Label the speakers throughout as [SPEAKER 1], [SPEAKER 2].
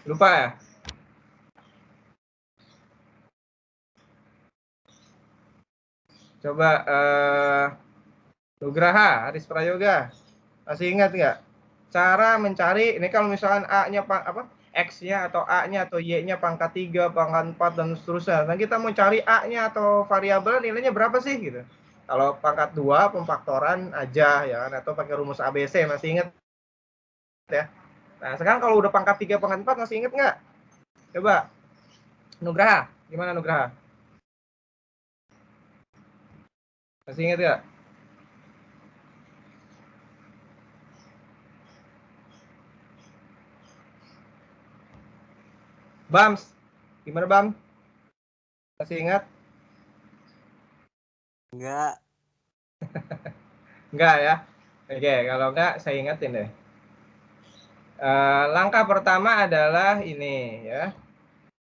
[SPEAKER 1] Lupa ya? Coba Nugraha, Aris Prayoga. Masih ingat nggak? Cara mencari, ini kalau misalkan A-nya X-nya atau A-nya atau Y-nya pangkat 3, pangkat 4, dan seterusnya. Nah, kita mau cari A-nya atau variabel nilainya berapa sih gitu. Kalau pangkat 2, pemfaktoran aja ya kan, atau pakai rumus ABC, masih ingat ya. Nah, sekarang kalau udah pangkat 3, pangkat 4 masih ingat nggak? Coba Nugraha, gimana Nugraha? Masih ingat nggak? Bams, gimana Bam? Masih ingat?
[SPEAKER 2] Enggak.
[SPEAKER 1] Enggak ya? Oke, kalau enggak saya ingetin deh. Langkah pertama adalah ini ya.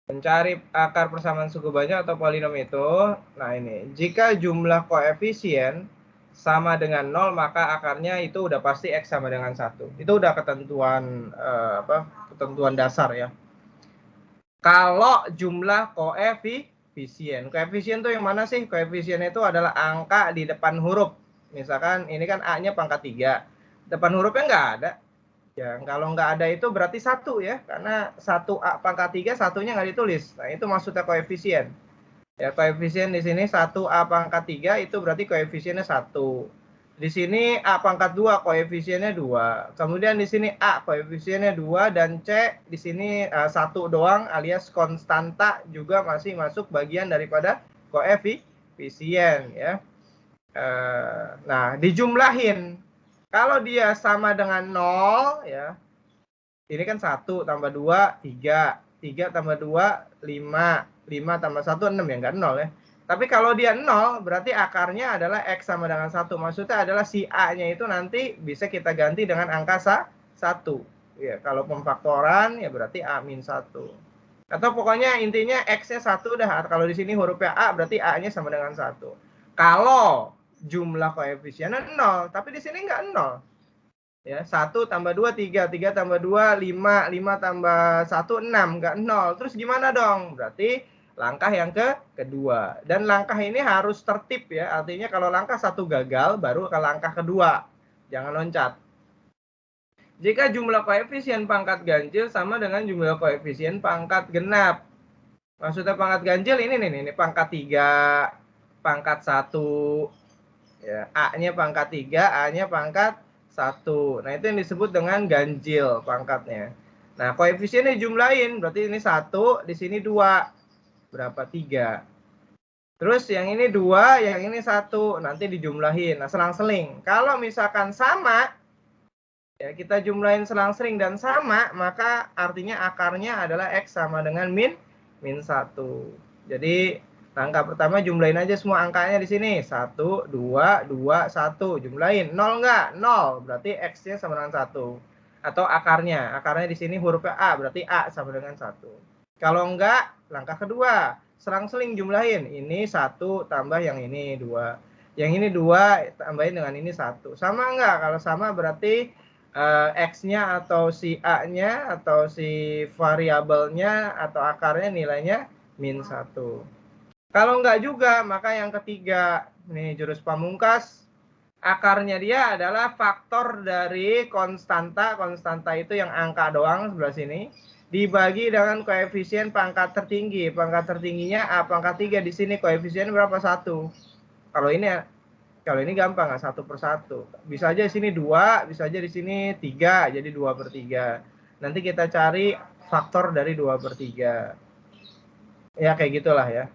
[SPEAKER 1] Mencari akar persamaan suku banyak atau polinom itu. Nah ini, jika jumlah koefisien sama dengan 0, maka akarnya itu udah pasti X sama dengan 1. Itu udah ketentuan ketentuan dasar ya. Kalau jumlah koefisien tuh yang mana sih? Koefisien itu adalah angka di depan huruf. Misalkan ini kan A-nya pangkat 3. Depan hurufnya nggak ada. Ya, kalau nggak ada itu berarti 1 ya. Karena 1A pangkat 3, satunya nggak ditulis. Nah, itu maksudnya koefisien. Ya, koefisien di sini 1A pangkat 3 itu berarti koefisiennya 1. Di sini A pangkat 2 koefisiennya 2. Kemudian di sini A koefisiennya 2 dan C di sini 1 doang alias konstanta juga masih masuk bagian daripada koefisien ya. Nah, dijumlahin. Kalau dia sama dengan 0 ya. Ini kan 1 tambah 2 3, 3 tambah 2 5, 5 tambah 1 6 ya, enggak 0 ya. Tapi kalau dia 0, berarti akarnya adalah X sama dengan 1. Maksudnya adalah si A-nya itu nanti bisa kita ganti dengan angka 1. Ya, kalau pemfaktoran ya berarti A min 1. Atau pokoknya intinya X-nya 1 dah. Kalau di sini hurufnya A berarti A-nya sama dengan 1. Kalau jumlah koefisiennya 0, tapi di sini enggak 0. Ya, 1 tambah 2 3, 3 tambah 2 5, 5 tambah 1 6, enggak 0. Terus gimana dong? Berarti langkah yang kedua. Dan langkah ini harus tertib ya. Artinya kalau langkah 1 gagal, baru ke langkah kedua. Jangan loncat. Jika jumlah koefisien pangkat ganjil sama dengan jumlah koefisien pangkat genap. Maksudnya pangkat ganjil ini nih, ini pangkat 3, pangkat 1. Ya, A-nya pangkat 3, A-nya pangkat 1. Nah, itu yang disebut dengan ganjil pangkatnya. Nah, koefisiennya dijumlahin, berarti ini 1, di sini 2. Berapa? 3. Terus yang ini 2, yang ini 1. Nanti dijumlahin. Nah, selang-seling. Kalau misalkan sama, ya kita jumlahin selang-seling dan sama, maka artinya akarnya adalah X sama dengan min 1. Jadi langkah pertama jumlahin aja semua angkanya di sini. 1, 2, 2, 1. Jumlahin. 0 enggak? 0. Berarti X-nya sama dengan 1. Atau akarnya. Akarnya di sini hurufnya A. Berarti A sama dengan 1. Kalau enggak, langkah kedua. Selang-seling jumlahin. Ini 1 tambah yang ini 2. Yang ini 2 tambahin dengan ini 1. Sama enggak? Kalau sama berarti X-nya atau si A-nya atau si variabelnya atau akarnya nilainya min 1. Kalau enggak juga, maka yang ketiga, nih jurus pamungkas, akarnya dia adalah faktor dari konstanta. Konstanta itu yang angka doang sebelah sini, dibagi dengan koefisien pangkat tertinggi. Pangkat tertingginya A pangkat 3, di sini koefisien berapa? 1. Kalau ini gampang, 1 per 1. Bisa aja di sini 2, bisa aja di sini 3, jadi 2 per 3. Nanti kita cari faktor dari 2 per 3. Ya, kayak gitulah ya.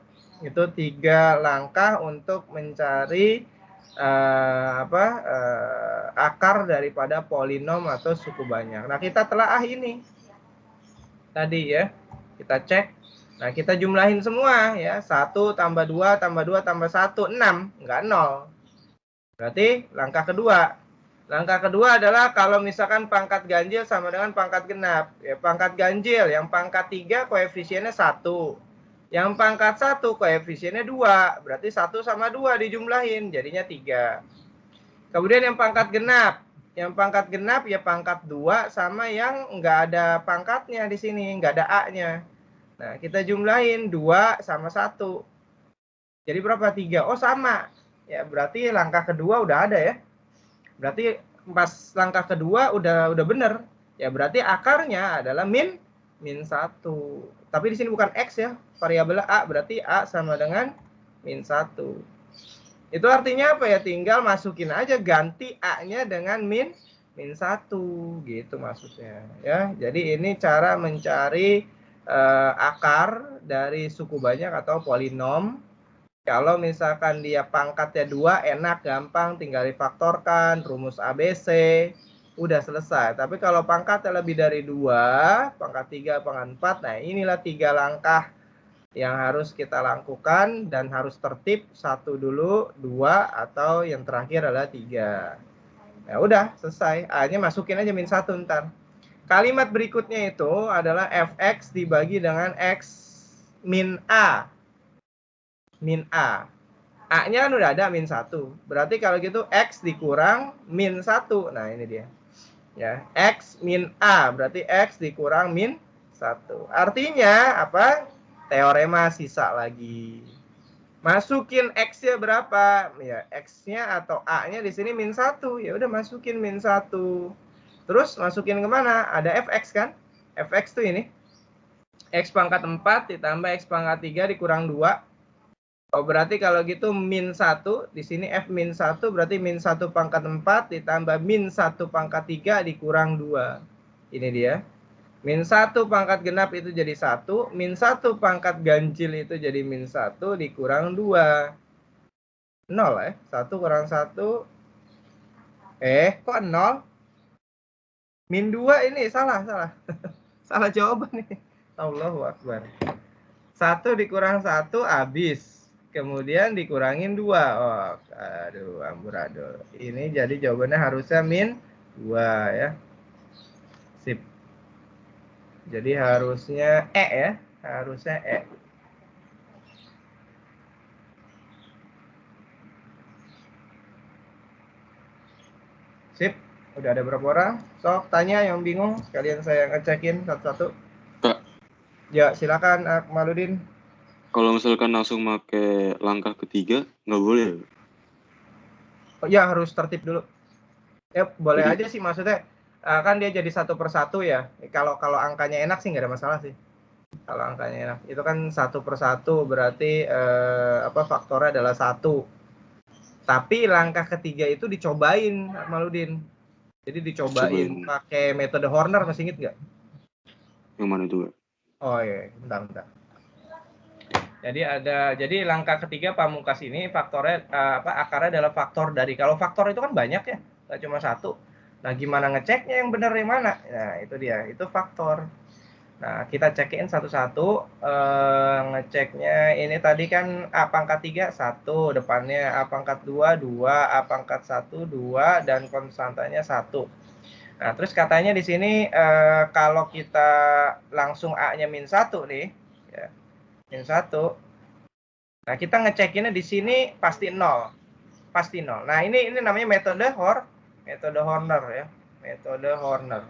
[SPEAKER 1] Itu 3 langkah untuk mencari akar daripada polinom atau suku banyak. Nah, kita telaah ini tadi ya. Kita cek. Nah, kita jumlahin semua ya. 1 tambah 2 tambah 2 tambah 1, 6. Enggak 0. Berarti langkah kedua. Langkah kedua adalah kalau misalkan pangkat ganjil sama dengan pangkat genap. Ya, pangkat ganjil yang pangkat 3 koefisiennya 1. Yang pangkat 1 koefisiennya 2. Berarti 1 sama 2 dijumlahin jadinya 3. Kemudian yang pangkat genap. Yang pangkat genap ya pangkat 2 sama yang nggak ada pangkatnya di sini, nggak ada A-nya. Nah, kita jumlahin 2 sama 1. Jadi berapa? 3. Oh, sama. Ya, berarti langkah kedua udah ada ya. Berarti pas langkah kedua udah bener. Ya, berarti akarnya adalah min 1. Tapi di sini bukan X ya, variabel A, berarti A sama dengan min 1. Itu artinya apa ya? Tinggal masukin aja, ganti A-nya dengan min 1 gitu maksudnya ya. Jadi ini cara mencari akar dari suku banyak atau polinom. Kalau misalkan dia pangkatnya 2 enak, gampang, tinggal difaktorkan, rumus ABC, udah selesai. Tapi kalau pangkatnya lebih dari 2, pangkat 3, pangkat 4, nah inilah 3 langkah yang harus kita lakukan dan harus tertib, 1 dulu, 2, atau yang terakhir adalah 3. Nah udah selesai, A-nya masukin aja min 1 ntar. Kalimat berikutnya itu adalah fx dibagi dengan x min A. Min A. A-nya kan udah ada min 1. Berarti kalau gitu x dikurang min 1. Nah ini dia. Ya, x min A. Berarti x dikurang min 1. Artinya apa? Teorema sisa lagi. Masukin x-nya berapa? Ya, x-nya atau A-nya di sini min 1. Ya udah masukin min 1. Terus masukin kemana? Ada fx kan? Fx tuh ini. X pangkat 4 ditambah X pangkat 3 dikurang 2. Oh, berarti kalau gitu min 1. Di sini F min 1 berarti min 1 pangkat 4 ditambah min 1 pangkat 3 dikurang 2. Ini dia. Min 1 pangkat genap itu jadi 1. Min 1 pangkat ganjil itu jadi min 1 dikurang 2. 0 ya. 1 kurang 1. Kok 0? Min 2 ini salah. Salah jawaban nih. Allahu Akbar. 1 dikurang 1 habis. Kemudian dikurangin 2. Oh, aduh, amburadul. Ini jadi jawabannya harusnya min 2 ya. Sip. Jadi harusnya ya. Harusnya Sip. Udah ada berapa orang? Sok tanya yang bingung. Sekalian saya ngecekin satu-satu.
[SPEAKER 2] Kak.
[SPEAKER 1] Ya, silakan Akmaludin.
[SPEAKER 2] Kalau misalkan langsung pakai langkah ketiga, nggak boleh?
[SPEAKER 1] Oh, ya, harus tertib dulu. Ya, boleh aja sih maksudnya. Kan dia jadi 1 per 1 ya. Kalau angkanya enak sih nggak ada masalah sih. Kalau angkanya enak. Itu kan 1 per 1 berarti faktornya adalah 1. Tapi langkah ketiga itu dicobain, Maludin. Jadi dicobain pakai metode Horner, masih inget nggak?
[SPEAKER 2] Yang mana itu, Kak?
[SPEAKER 1] Oh iya, bentar. Jadi langkah ketiga pamungkas ini faktornya akarnya adalah faktor dari, kalau faktor itu kan banyak ya, nggak cuma 1. Nah, gimana ngeceknya yang benar yang mana? Nah, itu dia, itu faktor. Nah, kita cekin satu-satu. Ngeceknya ini tadi kan A pangkat 3 1, depannya A pangkat 2 2, A pangkat 1 2, dan konstantanya 1. Nah, terus katanya di sini kalau kita langsung A-nya min 1 nih ya, min 1. Nah, kita ngecekinnya di sini pasti 0. Pasti 0. Nah, ini namanya metode Horner ya. Metode Horner.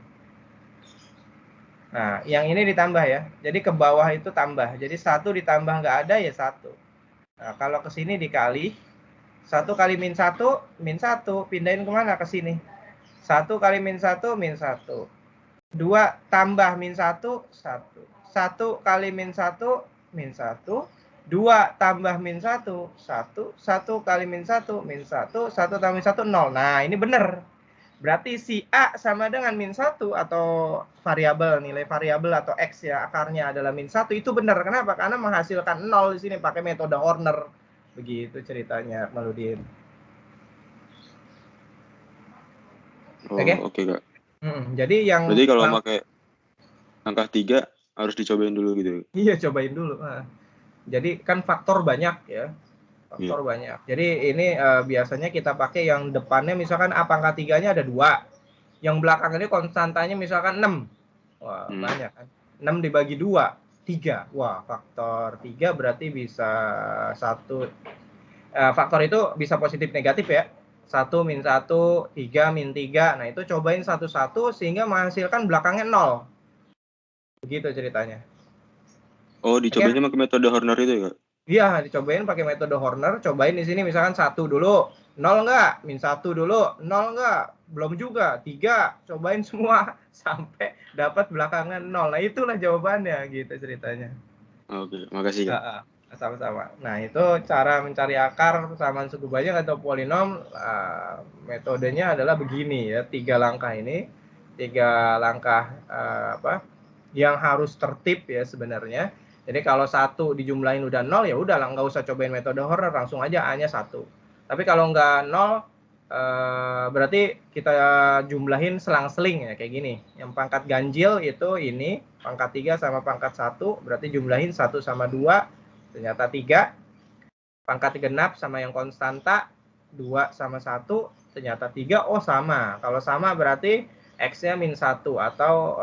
[SPEAKER 1] Nah, yang ini ditambah ya. Jadi ke bawah itu tambah. Jadi 1 ditambah nggak ada ya 1. Nah, kalau ke sini dikali 1 kali min 1, min 1. Pindahin kemana? Ke sini. 1 kali min 1, min 1. 2 tambah min 1, 1. 1 kali min 1, min 1. 2 tambah min 1, 1. 1 kali min 1, min 1. 1 tambah min 1, 0. Nah, ini benar. Berarti si A sama dengan min 1 atau nilai variabel atau X ya, akarnya adalah min 1, itu benar. Kenapa? Karena menghasilkan 0 di sini pakai metode Horner. Begitu ceritanya, Maludin.
[SPEAKER 2] Oke, Kak.
[SPEAKER 1] Jadi yang
[SPEAKER 2] berarti kalau pakai langkah 3 harus dicobain dulu gitu.
[SPEAKER 1] Iya, cobain dulu. Nah, jadi kan faktor banyak ya. Faktor banyak. Jadi ini biasanya kita pakai yang depannya misalkan A pangkat 3-nya ada 2. Yang belakangnya konstantanya misalkan 6. Wah, banyak kan. 6 dibagi 2, 3. Wah, faktor 3 berarti bisa 1. Faktor itu bisa positif negatif ya. 1 min 1, 3 min 3. Nah, itu cobain satu-satu sehingga menghasilkan belakangnya 0. Begitu ceritanya.
[SPEAKER 2] Oh, dicobainnya pakai metode Horner itu ya, Kak?
[SPEAKER 1] Iya, dicobain pakai metode Horner. Cobain di sini misalkan 1 dulu, 0 enggak? Min 1 dulu, 0 enggak? Belum juga. 3, cobain semua sampai dapat belakangan 0. Nah, itulah jawabannya gitu ceritanya.
[SPEAKER 2] Oke, makasih, Kak.
[SPEAKER 1] Sama-sama. Nah, itu cara mencari akar persamaan suku banyak atau polinom. Metodenya adalah begini ya, 3 langkah ini. 3 langkah yang harus tertib ya sebenarnya. Jadi kalau 1 dijumlahin udah 0 ya udah nggak usah cobain metode Horner, langsung aja A-nya 1. Tapi kalau nggak 0 berarti kita jumlahin selang-seling ya kayak gini. Yang pangkat ganjil itu ini, pangkat 3 sama pangkat 1, berarti jumlahin 1 sama 2, ternyata 3. Pangkat genap sama yang konstanta, 2 sama 1, ternyata 3. Oh sama, kalau sama berarti X-nya min 1 atau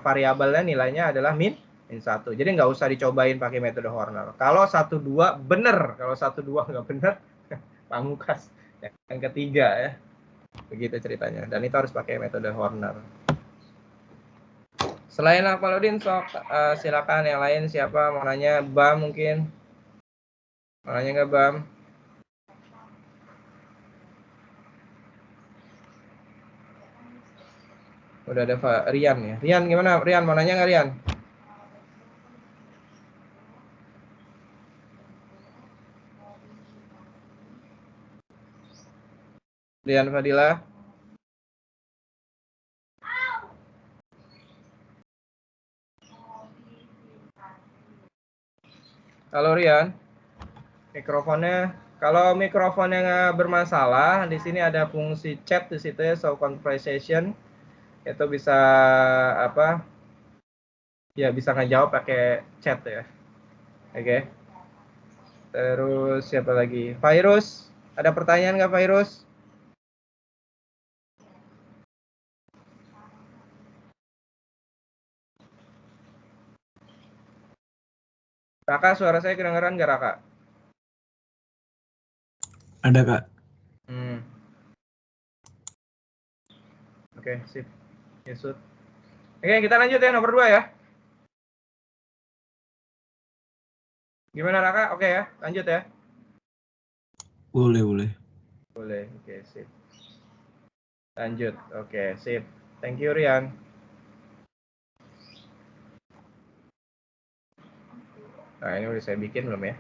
[SPEAKER 1] variabelnya nilainya adalah min 1. Jadi nggak usah dicobain pakai metode Horner. Kalau 1, 2 bener, kalau 1, 2 nggak bener, pamungkas. Yang ketiga ya, begitu ceritanya. Dan itu harus pakai metode Horner. Selain Akmaludin, silakan yang lain siapa mau nanya. Bam mungkin mau nanya nggak Bam? Udah ada Rian ya. Rian gimana? Rian mau nanya nggak Rian? Rian Fadila. Halo Rian. Mikrofonnya, kalau mikrofonnya nggak bermasalah, di sini ada fungsi chat di situ ya, show conversation. Itu bisa apa? Ya bisa ngejawab pakai chat ya. Oke. Terus siapa lagi? Virus. Ada pertanyaan nggak Virus? Raka, suara saya kedengeran nggak Raka?
[SPEAKER 3] Ada, Kak.
[SPEAKER 1] Oke, sip. Yesud. Oke, kita lanjut ya nomor 2 ya. Gimana Raka? Oke ya, lanjut ya.
[SPEAKER 3] Boleh.
[SPEAKER 1] Boleh, oke sip. Lanjut, oke sip. Thank you Rian. Nah ini udah saya bikin belum ya.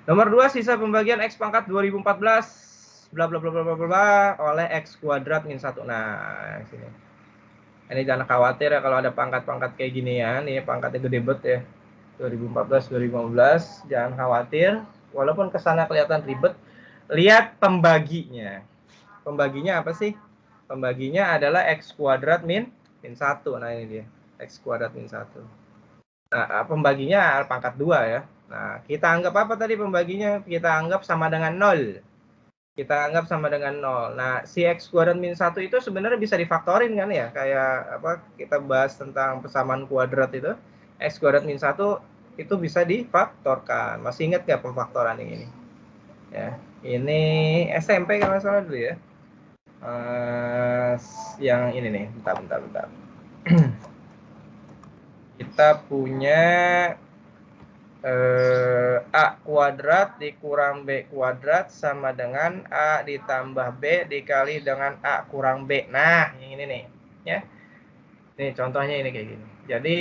[SPEAKER 1] Nomor 2, sisa pembagian X pangkat 2014 bla bla bla bla bla bla oleh X kuadrat min 1. Nah sini. Ini jangan khawatir ya kalau ada pangkat-pangkat kayak gini ya. Nih pangkatnya gede banget ya. 2014 2015 jangan khawatir. Walaupun kesannya kelihatan ribet, lihat pembaginya. Pembaginya apa sih? Pembaginya adalah X kuadrat min 1. Nah ini dia. X kuadrat min 1. Nah, pembaginya pangkat 2 ya. Nah, kita anggap apa tadi pembaginya? Kita anggap sama dengan 0. Kita anggap sama dengan 0. Nah, si X kuadrat min 1 itu sebenarnya bisa difaktorin kan ya? Kayak apa kita bahas tentang persamaan kuadrat itu. X kuadrat min 1 itu bisa difaktorkan. Masih ingat nggak pemfaktoran yang ini? Ya, ini SMP kalau nggak salah dulu ya. Yang ini nih, bentar. Kita punya A kuadrat dikurang B kuadrat sama dengan A ditambah B dikali dengan A kurang B. Nah, yang ini nih, ya. Nih contohnya ini kayak gini. Jadi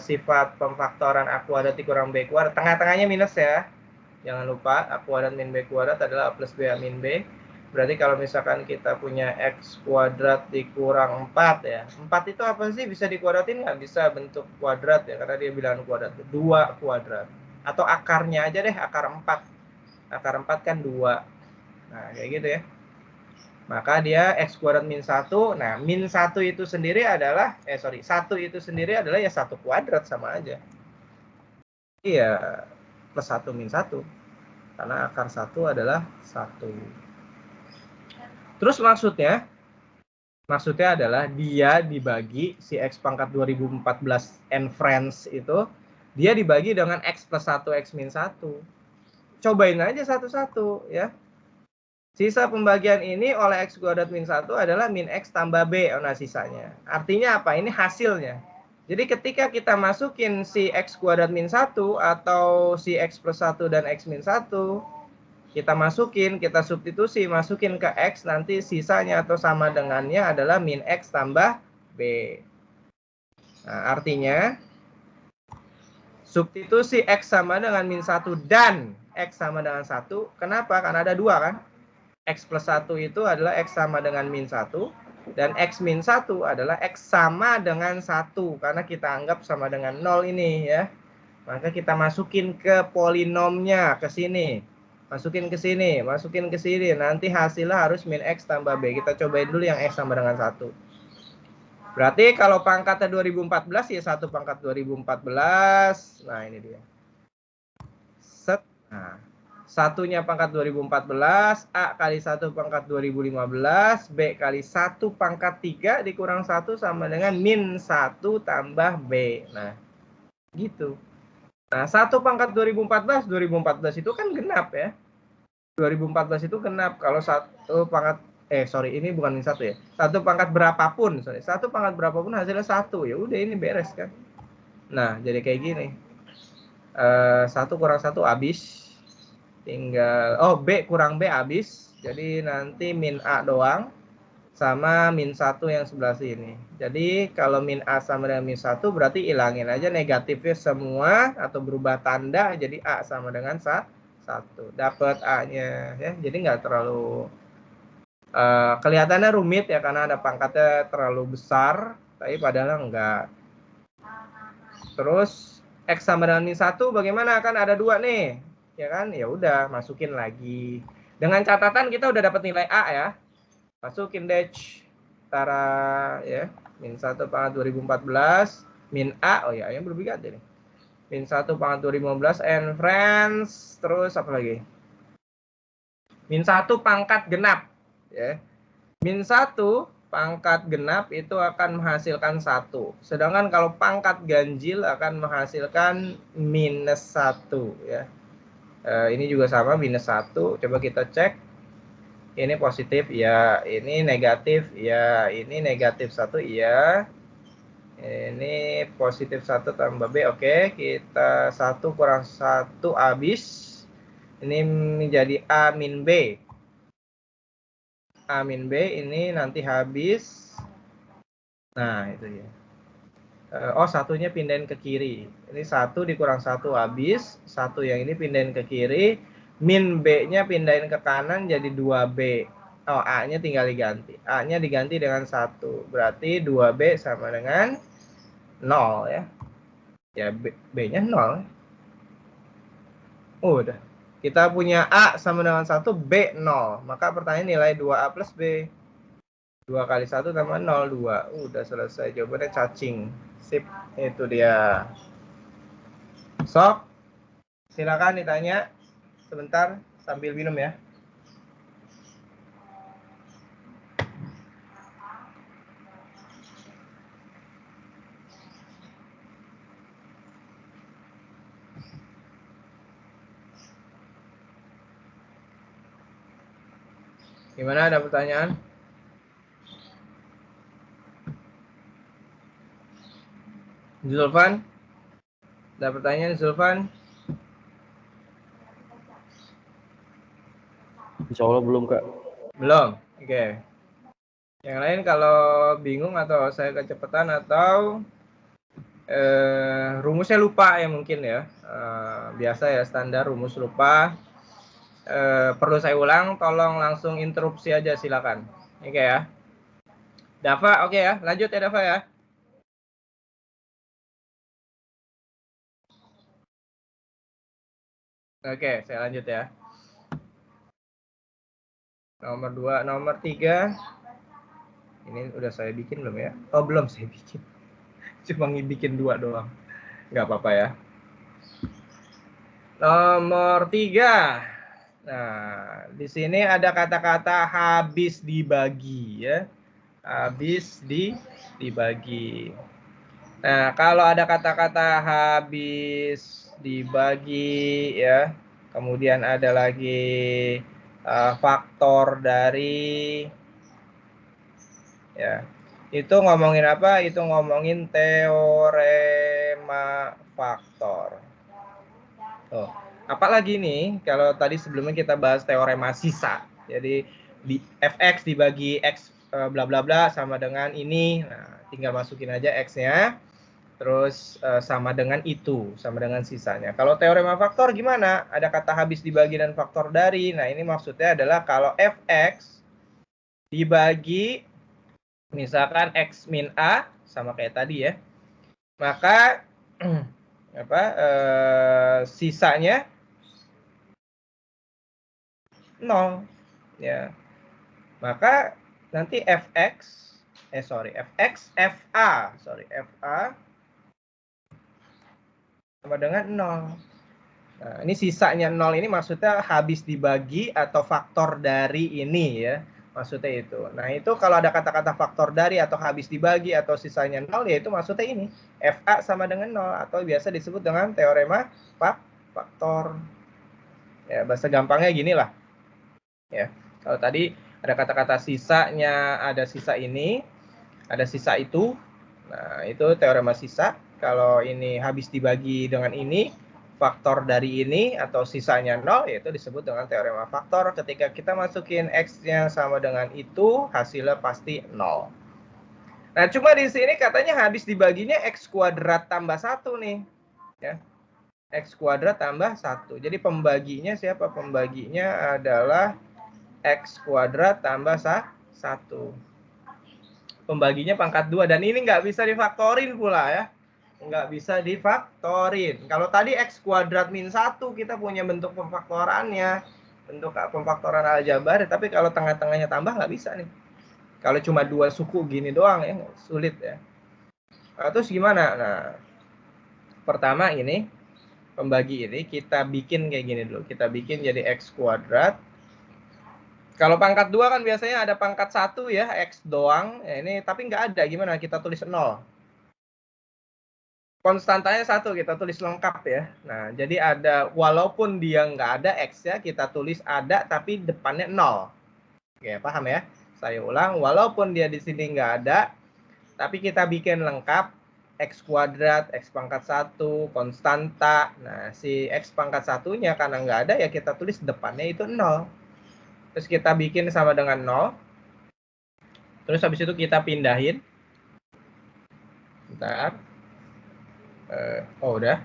[SPEAKER 1] sifat pemfaktoran A kuadrat dikurang B kuadrat, tengah-tengahnya minus ya. Jangan lupa A kuadrat min B kuadrat adalah A plus B A min B. Berarti kalau misalkan kita punya X kuadrat dikurang 4 ya. 4 itu apa sih? Bisa dikuadratin nggak? Bisa bentuk kuadrat ya, karena dia bilang kuadrat. 2 kuadrat. Atau akarnya aja deh, akar 4. Akar 4 kan 2. Nah, kayak gitu ya. Maka dia X kuadrat min 1. Nah, min 1 itu sendiri adalah, 1 itu sendiri adalah ya 1 kuadrat sama aja. Iya, plus 1 min 1. Karena akar 1 adalah 1. Terus maksudnya adalah dia dibagi si X pangkat 2014 and friends itu, dia dibagi dengan X plus 1 X min 1. Cobain aja satu-satu ya. Sisa pembagian ini oleh X kuadrat min 1 adalah min X tambah B. Nah, sisanya. Artinya apa? Ini hasilnya. Jadi ketika kita masukin si X kuadrat min 1 atau si X plus 1 dan X min 1, kita masukin, kita substitusi, masukin ke X, nanti sisanya atau sama dengannya adalah min X tambah B. Nah, artinya substitusi X sama dengan min 1 dan X sama dengan 1. Kenapa? Karena ada dua kan? X plus 1 itu adalah X sama dengan min 1. Dan X min 1 adalah X sama dengan 1. Karena kita anggap sama dengan 0 ini ya. Maka kita masukin ke polinomnya ke sini. Masukin ke sini, masukin ke sini. Nanti hasilnya harus min X tambah B. Kita cobain dulu yang X sama dengan 1. Berarti kalau pangkatnya 2014 ya 1 pangkat 2014. Nah, ini dia. Set. Nah, satunya pangkat 2014, A kali 1 pangkat 2015, B kali 1 pangkat 3 dikurang 1 sama dengan min 1 tambah B. Nah, gitu. Nah, 1 pangkat 2014 itu kan genap ya. 2014 itu genap. Kalau 1 pangkat, ini bukan min 1 ya. 1 pangkat berapapun, 1 pangkat berapapun hasilnya 1. Ya udah ini beres kan. Nah, jadi kayak gini. 1 kurang 1 habis. Tinggal B kurang B habis, jadi nanti min A doang sama min 1 yang sebelah sini. Jadi kalau min A sama dengan min 1 berarti ilangin aja negatifnya semua atau berubah tanda jadi A sama dengan 1. Dapat A-nya ya. Jadi nggak terlalu kelihatannya rumit ya karena ada pangkatnya terlalu besar, tapi padahal enggak. Terus X sama dengan min 1 bagaimana? Kan ada dua nih. Ya kan, ya udah masukin lagi dengan catatan kita udah dapat nilai A ya, masukin dash antara ya min 1 pangkat 2014 min A, oh ya yang berubah ganti nih, min 1 pangkat 2015 and friends, terus apa lagi, min 1 pangkat genap ya, min 1 pangkat genap itu akan menghasilkan 1, sedangkan kalau pangkat ganjil akan menghasilkan minus 1 ya. Ini juga sama minus 1. Coba kita cek. Ini positif ya, ini negatif ya, ini negatif 1 ya. Ini positif 1 tambah B. Oke, kita 1 kurang 1 habis. Ini menjadi A min B. A min B ini nanti habis. Nah, itu ya. Satunya pindahin ke kiri. Ini 1 dikurang 1 habis. 1 yang ini pindahin ke kiri. Min B-nya pindahin ke kanan jadi 2B. A-nya tinggal diganti. A-nya diganti dengan 1. Berarti 2B sama dengan 0 ya. Ya, B-nya 0. Udah. Kita punya A sama dengan 1, B 0. Maka pertanyaan nilai 2A plus B. 2 kali 1 tambah 0, 2. Udah selesai. Jawabannya cacing. Sip, itu dia. Sok, silakan ditanya sebentar sambil minum ya. Gimana, ada pertanyaan? Zulfan? Ada pertanyaan Zulfan?
[SPEAKER 4] Insya Allah belum, Kak.
[SPEAKER 1] Belum? Oke. Yang lain kalau bingung atau saya kecepatan atau rumusnya lupa ya mungkin ya. Biasa ya, standar rumus lupa. Perlu saya ulang, tolong langsung interupsi aja silakan. Oke ya. Dava, oke ya. Lanjut ya Dava ya. Oke, saya lanjut ya. Nomor 2, nomor 3. Ini udah saya bikin belum ya? Oh, belum saya bikin. Cuma bikin 2 doang. Nggak apa-apa ya. Nomor 3. Nah, di sini ada kata-kata habis dibagi ya. Habis dibagi. Nah, kalau ada kata-kata habis dibagi ya, kemudian ada lagi faktor dari, ya, itu ngomongin apa? Itu ngomongin teorema faktor. Oh, apalagi nih kalau tadi sebelumnya kita bahas teorema sisa. Jadi di fx dibagi x bla bla bla sama dengan ini. Nah, tinggal masukin aja x-nya. Terus sama dengan itu, sama dengan sisanya. Kalau teorema faktor gimana? Ada kata habis dibagi dan faktor dari. Nah, ini maksudnya adalah kalau fx dibagi misalkan x min a sama kayak tadi ya. Maka sisanya 0 ya. Maka nanti fx fa sama dengan 0. Nah, ini sisanya 0 ini maksudnya habis dibagi atau faktor dari ini ya. Maksudnya itu. Nah, itu kalau ada kata-kata faktor dari atau habis dibagi atau sisanya 0 ya itu maksudnya ini. FA sama dengan 0 atau biasa disebut dengan teorema faktor. Ya, bahasa gampangnya gini lah. Ya. Kalau tadi ada kata-kata sisanya, ada sisa ini, ada sisa itu. Nah, itu teorema sisa. Kalau ini habis dibagi dengan ini, faktor dari ini atau sisanya 0, yaitu disebut dengan teorema faktor. Ketika kita masukin X-nya sama dengan itu, hasilnya pasti 0. Nah, cuma di sini katanya habis dibaginya X kuadrat tambah 1 nih. Ya. X kuadrat tambah 1. Jadi pembaginya siapa? Pembaginya adalah X kuadrat tambah 1. Pembaginya pangkat 2. Dan ini nggak bisa difaktorin pula ya. Nggak bisa difaktorin. Kalau tadi X kuadrat min 1 kita punya bentuk pemfaktorannya. Bentuk pemfaktoran aljabar. Tapi kalau tengah-tengahnya tambah nggak bisa nih. Kalau cuma 2 suku gini doang ya. Sulit ya. Nah, terus gimana? Nah, pertama ini. Pembagi ini kita bikin kayak gini dulu. Kita bikin jadi X kuadrat. Kalau pangkat 2 kan biasanya ada pangkat 1 ya, X doang. Ya, ini tapi nggak ada. Gimana? Kita tulis 0. Konstantanya 1, kita tulis lengkap ya. Nah, jadi ada, walaupun dia nggak ada X ya, kita tulis ada tapi depannya 0. Oke, paham ya? Saya ulang, walaupun dia di sini nggak ada, tapi kita bikin lengkap. X kuadrat, X pangkat 1, konstanta. Nah, si X pangkat 1-nya karena nggak ada ya kita tulis depannya itu 0. Terus kita bikin sama dengan 0. Terus habis itu kita pindahin. Bentar. Udah.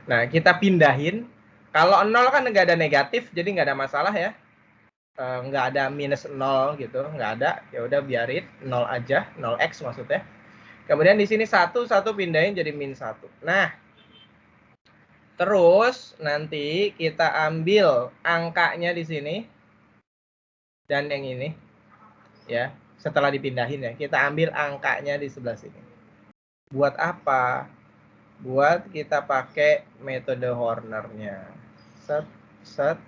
[SPEAKER 1] Nah, kita pindahin. Kalau 0 kan nggak ada negatif, jadi nggak ada masalah ya. Nggak ada minus 0 gitu, nggak ada. Ya udah biarin 0 aja, 0x maksudnya. Kemudian di sini 1 pindahin jadi min 1. Nah, terus nanti kita ambil angkanya di sini dan yang ini ya. Setelah dipindahin ya, kita ambil angkanya di sebelah sini. Buat apa? Buat kita pakai metode Horner-nya. Set, set.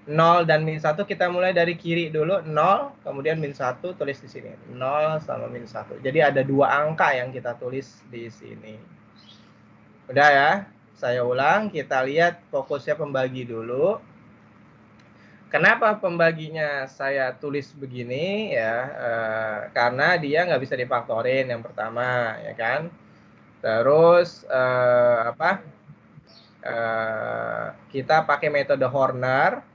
[SPEAKER 1] 0 dan min 1 kita mulai dari kiri dulu. 0, kemudian min 1 tulis di sini. 0 sama min 1. Jadi ada 2 angka yang kita tulis di sini. Udah ya? Saya ulang, kita lihat fokusnya pembagi dulu. Kenapa pembaginya saya tulis begini ya? Karena dia nggak bisa difaktorin yang pertama, ya kan? Terus kita pakai metode Horner.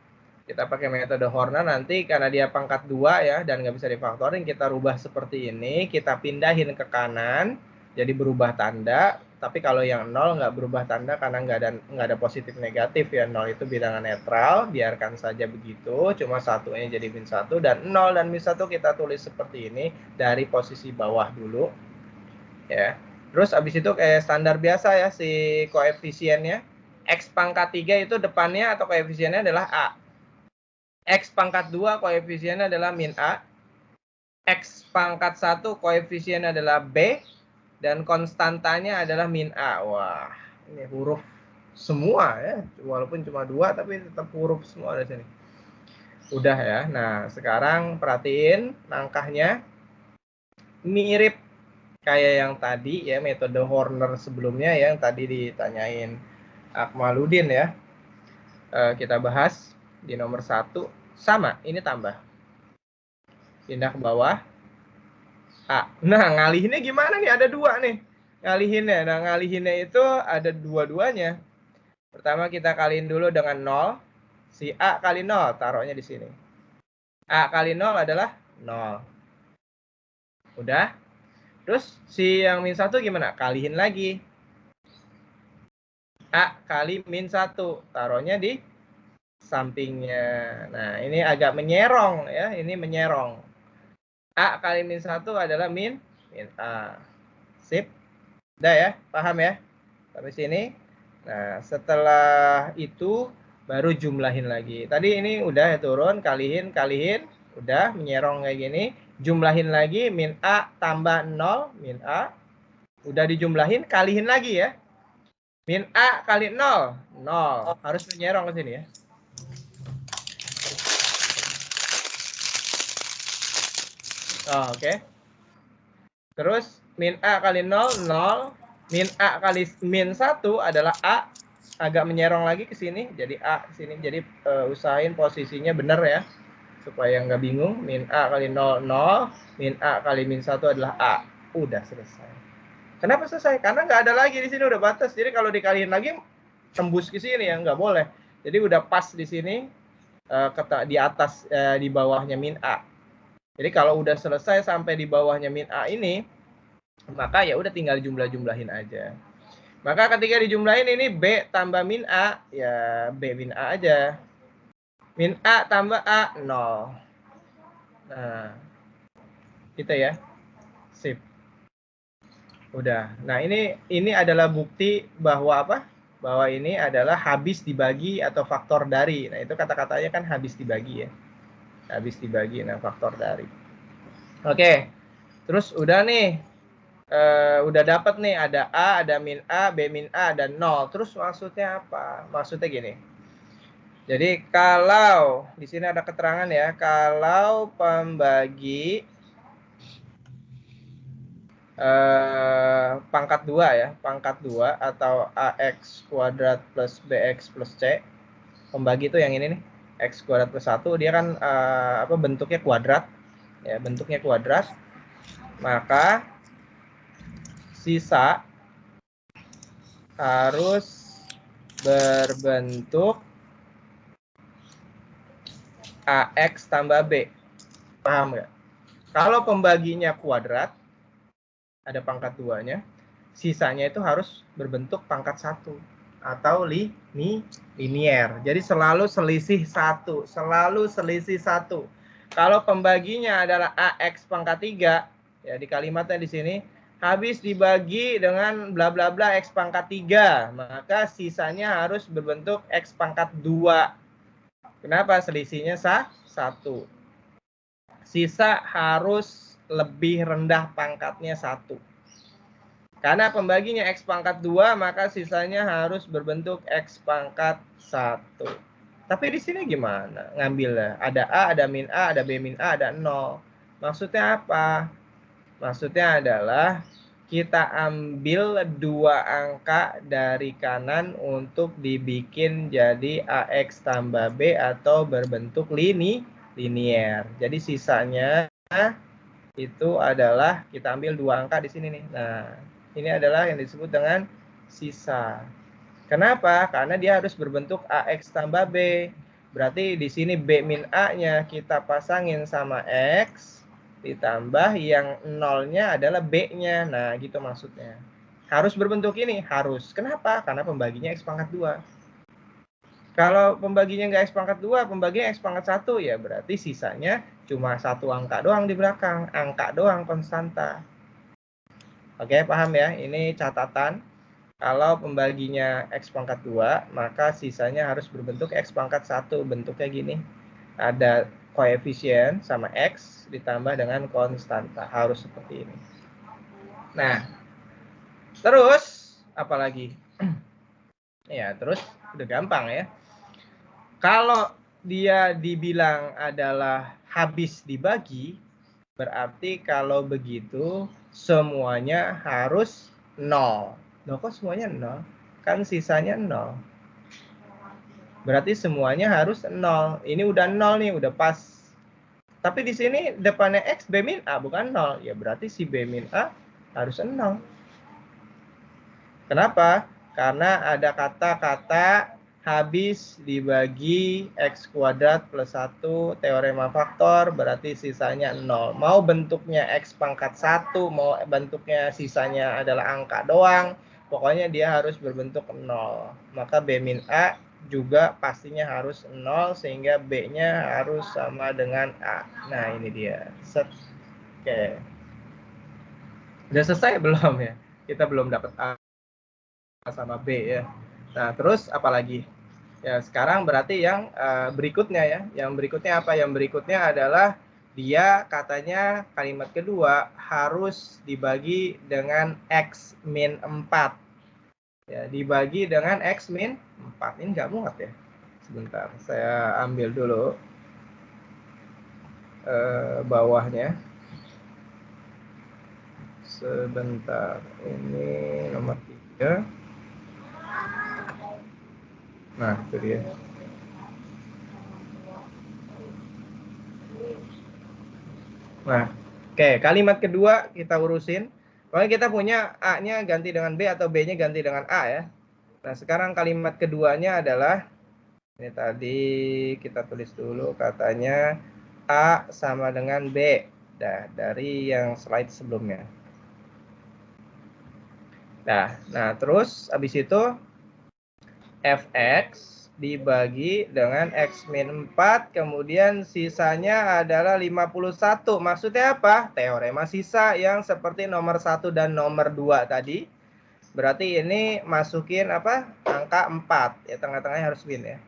[SPEAKER 1] Kita pakai metode Horner nanti karena dia pangkat 2 ya dan nggak bisa difaktorin, kita rubah seperti ini, kita pindahin ke kanan, jadi berubah tanda. Tapi kalau yang 0 nggak berubah tanda karena nggak ada positif negatif ya, 0 itu bilangan netral, biarkan saja begitu, cuma satunya jadi min 1 dan 0 dan min 1 kita tulis seperti ini dari posisi bawah dulu ya. Terus abis itu kayak standar biasa ya si koefisiennya. X pangkat 3 itu depannya atau koefisiennya adalah A. X pangkat 2 koefisiennya adalah min A. X pangkat 1 koefisiennya adalah B. Dan konstantanya adalah min A. Wah, ini huruf semua ya. Walaupun cuma 2 tapi tetap huruf semua di sini. Udah ya. Nah, sekarang perhatiin langkahnya. Mirip kayak yang tadi ya, metode Horner sebelumnya yang tadi ditanyain Akmaludin ya. Kita bahas. di nomor 1 sama, ini tambah. Pindah ke bawah. A. Nah, ngalihinnya gimana nih? Ada 2 nih. Ngalihinnya. Nah, ngalihinnya itu ada dua-duanya. Pertama kita kaliin dulu dengan 0. Si A kali 0, taruhnya di sini. A kali 0 adalah 0. Udah. Terus si yang min 1 gimana? Kalihin lagi. A kali min 1, taruhnya di sampingnya. Nah, ini agak menyerong ya, ini menyerong. A kali min 1 adalah min A. Sip. Udah ya, paham ya? Sampai sini. Nah, setelah itu baru jumlahin lagi. Tadi ini udah ya, turun, kalihin, udah menyerong kayak gini. Jumlahin lagi, min A tambah 0, min A. Udah dijumlahin, kalihin lagi ya. Min A kali 0, 0. Harus menyerong ke sini ya. Oh, oke. Terus min A kali 0, 0. Min A kali min 1 adalah A. Agak menyerong lagi ke sini, jadi A ke sini. Jadi usahain posisinya benar ya, supaya nggak bingung. Min A kali 0, 0. Min A kali min 1 adalah A. Udah selesai. Kenapa selesai? Karena nggak ada lagi di sini, udah batas. Jadi kalau dikaliin lagi tembus ke sini ya, nggak boleh. Jadi udah pas di sini, di atas, di bawahnya min A. Jadi kalau udah selesai sampai di bawahnya min A ini, maka ya udah tinggal jumlahin aja. Maka ketika dijumlahin ini B tambah min A, ya B min A aja. Min A tambah A, 0. Nah, gitu ya. Sip. Udah. Nah, ini adalah bukti bahwa apa? Bahwa ini adalah habis dibagi atau faktor dari. Nah, itu kata-katanya kan habis dibagi ya. Habis dibagi, nah faktor dari. Oke. Terus udah nih. Udah dapat nih, ada A, ada min A, B min A, dan 0. Terus maksudnya apa? Maksudnya gini. Jadi kalau di sini ada keterangan ya, kalau pembagi pangkat 2 ya, pangkat 2 atau AX kuadrat plus BX plus C, pembagi itu yang ini nih, X kuadrat plus 1, dia kan bentuknya kuadrat ya, bentuknya kuadrat, maka sisa harus berbentuk AX tambah B. Paham nggak? Kalau pembaginya kuadrat, ada pangkat 2-nya, sisanya itu harus berbentuk pangkat 1 atau linier. Jadi selalu selisih 1, selalu selisih 1. Kalau pembaginya adalah AX pangkat 3, ya di kalimatnya di sini, habis dibagi dengan bla bla bla X pangkat 3, maka sisanya harus berbentuk X pangkat 2. Kenapa? Selisihnya 1. Sisa harus lebih rendah pangkatnya 1. Karena pembaginya X pangkat 2, maka sisanya harus berbentuk X pangkat 1. Tapi di sini gimana ngambilnya? Ada A, ada min A, ada B min A, ada 0. Maksudnya apa? Maksudnya adalah kita ambil 2 angka dari kanan untuk dibikin jadi AX tambah B atau berbentuk linier. Jadi sisanya itu adalah kita ambil 2 angka di sini nih. Nah, ini adalah yang disebut dengan sisa. Kenapa? Karena dia harus berbentuk AX tambah B. Berarti di sini B min A-nya kita pasangin sama X, ditambah yang 0-nya adalah B-nya. Nah, gitu maksudnya. Harus berbentuk ini? Harus. Kenapa? Karena pembaginya X pangkat 2. Kalau pembaginya nggak X pangkat 2, pembaginya X pangkat 1, ya berarti sisanya cuma 1 angka doang di belakang. Angka doang konstanta. Oke, paham ya? Ini catatan. Kalau pembaginya X pangkat 2, maka sisanya harus berbentuk X pangkat 1. Bentuknya gini. Ada koefisien sama X ditambah dengan konstanta. Harus seperti ini. Nah, terus apalagi? Ya, terus udah gampang ya. Kalau dia dibilang adalah habis dibagi, berarti kalau begitu semuanya harus 0. Loh, kok semuanya 0? Kan sisanya 0. Berarti semuanya harus 0. Ini udah 0 nih, udah pas. Tapi di sini depannya X, B min A bukan 0. Ya berarti si B min A harus 0. Kenapa? Karena ada kata-kata habis dibagi X kuadrat plus 1 teorema faktor, berarti sisanya 0. Mau bentuknya X pangkat 1, mau bentuknya sisanya adalah angka doang, pokoknya dia harus berbentuk 0. Maka B min A juga pastinya harus 0, sehingga B-nya harus sama dengan A. Nah, ini dia. Set. Oke. Udah selesai belum ya? Kita belum dapat A sama B ya. Nah, terus apa lagi? Ya, sekarang berarti yang berikutnya ya. Yang berikutnya apa? Yang berikutnya adalah dia katanya kalimat kedua harus dibagi dengan X min 4. Ya, dibagi dengan X min 4. Ini nggak muat ya? Sebentar, saya ambil dulu bawahnya. Sebentar, ini nomor 3. Nah, itu dia. Nah, oke, kalimat kedua kita urusin. Pokoknya kita punya A-nya ganti dengan B atau B-nya ganti dengan A ya. Nah, sekarang kalimat keduanya adalah, ini tadi kita tulis dulu katanya A sama dengan B. Dari yang slide sebelumnya. Nah terus habis itu Fx dibagi dengan X min 4, kemudian sisanya adalah 51. Maksudnya apa? Teorema sisa yang seperti nomor 1 dan nomor 2 tadi. Berarti ini masukin apa? Angka 4. Ya, tengah-tengahnya harus win ya.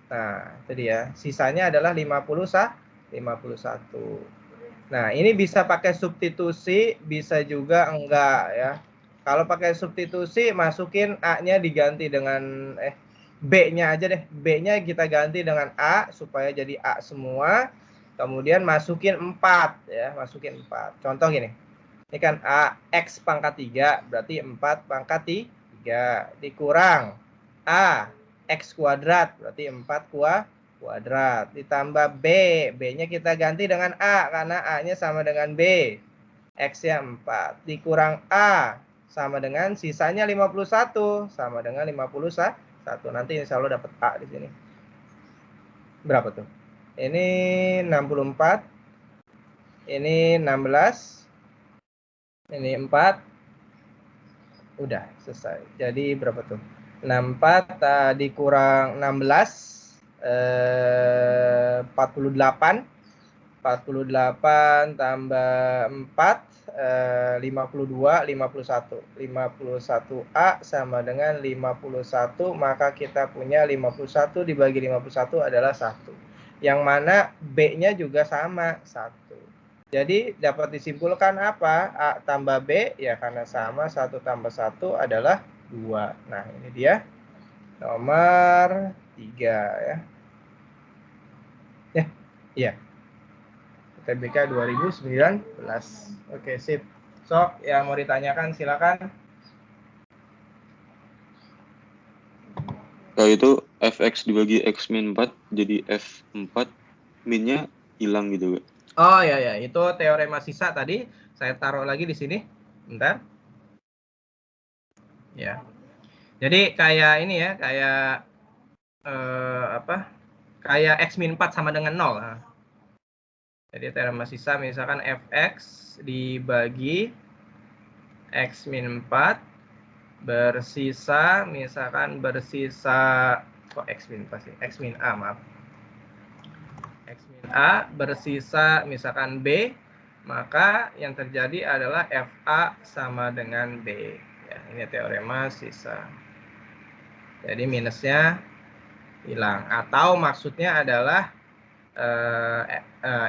[SPEAKER 1] Nah, itu dia. Sisanya adalah 51. Nah, ini bisa pakai substitusi, bisa juga enggak ya. Kalau pakai substitusi, masukin A-nya diganti dengan B-nya aja deh. B-nya kita ganti dengan A supaya jadi A semua. Kemudian masukin 4 ya, masukin 4. Contoh gini. Ini kan A X pangkat 3, berarti 4 pangkat 3 dikurang A X kuadrat, berarti 4 kuadrat, ditambah B, B-nya kita ganti dengan A karena A-nya sama dengan B, X-nya 4, dikurang A sama dengan sisanya 51, sama dengan 51. Nanti insya Allah dapat A di sini. Berapa tuh? Ini 64, ini 16, ini 4. Udah selesai. Jadi berapa tuh? 64 dikurang 16, 48. 48 tambah 4, 52, 51. 51A sama dengan 51, maka kita punya 51 dibagi 51 adalah 1. Yang mana B-nya juga sama, 1. Jadi dapat disimpulkan apa? A tambah B, ya karena sama, 1 tambah 1 adalah 2. Nah, ini dia nomor 3 ya. Iya. UTBK 2019. Oke, sip. Sok, yang mau ditanyakan silakan.
[SPEAKER 2] Nah, itu Fx dibagi X min 4 jadi F4 minnya hilang gitu, Kak.
[SPEAKER 1] Oh ya, itu teorema sisa tadi. Saya taruh lagi di sini. Bentar. Ya. Jadi kayak ini ya, kayak kayak X min 4 sama dengan 0. Nah. Jadi teorema sisa misalkan Fx dibagi X min 4 bersisa, misalkan bersisa, kok X min pasti X min A, maaf. X min A bersisa misalkan B, maka yang terjadi adalah FA sama dengan B. Ya, ini teorema sisa. Jadi minusnya hilang. Atau maksudnya adalah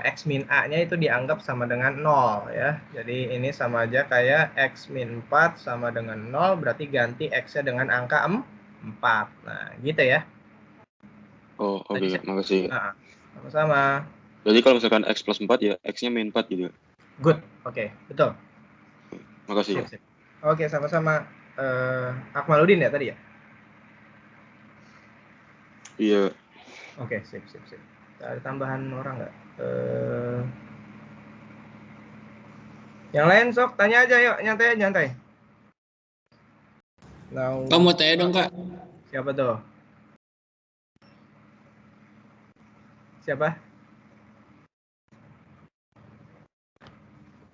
[SPEAKER 1] X min A-nya itu dianggap sama dengan 0 ya. Jadi ini sama aja kayak X min 4 sama dengan 0, berarti ganti X-nya dengan angka 4. Nah, gitu ya.
[SPEAKER 2] Oh, oke, Kak. Makasih, Kak.
[SPEAKER 1] Nah, sama-sama.
[SPEAKER 2] Jadi kalau misalkan X plus 4 ya X-nya min 4 gitu.
[SPEAKER 1] Good. Oke, betul.
[SPEAKER 2] Makasih, Kak.
[SPEAKER 1] Oke, sama-sama. Akmaludin ya tadi ya?
[SPEAKER 2] Iya.
[SPEAKER 1] Oke, sip. Ada tambahan orang nggak? Yang lain sok tanya aja yuk, nyantai.
[SPEAKER 4] Kak mau tanya dong Kak.
[SPEAKER 1] Siapa tuh? Siapa?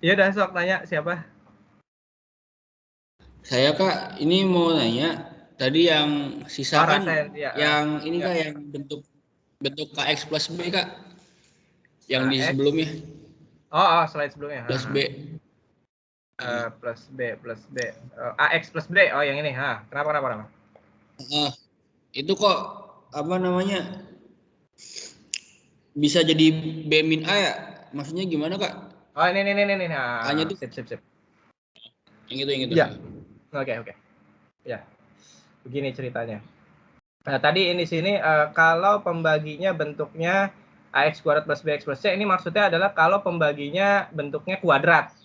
[SPEAKER 1] Iya dah sok tanya siapa?
[SPEAKER 4] Saya Kak, ini mau nanya. Tadi yang sisa kan
[SPEAKER 1] Rasain, ya.
[SPEAKER 4] yang ini
[SPEAKER 1] Ya.
[SPEAKER 4] Kak yang bentuk KX plus B Kak. Yang di
[SPEAKER 1] KX.
[SPEAKER 4] sebelumnya.
[SPEAKER 1] Oh, slide sebelumnya.
[SPEAKER 4] Plus B.
[SPEAKER 1] Plus B. AX plus B. Oh, yang ini. Kenapa?
[SPEAKER 4] Itu kok apa namanya? Bisa jadi B min A ya? Maksudnya gimana Kak?
[SPEAKER 1] Oh, ini.
[SPEAKER 4] A-nya tuh
[SPEAKER 1] Sip.
[SPEAKER 4] yang itu.
[SPEAKER 1] Ya. Oke. Ya. Begini ceritanya. Nah, tadi ini sini kalau pembaginya bentuknya AX kuadrat plus BX plus C, ini maksudnya adalah kalau pembaginya bentuknya kuadrat.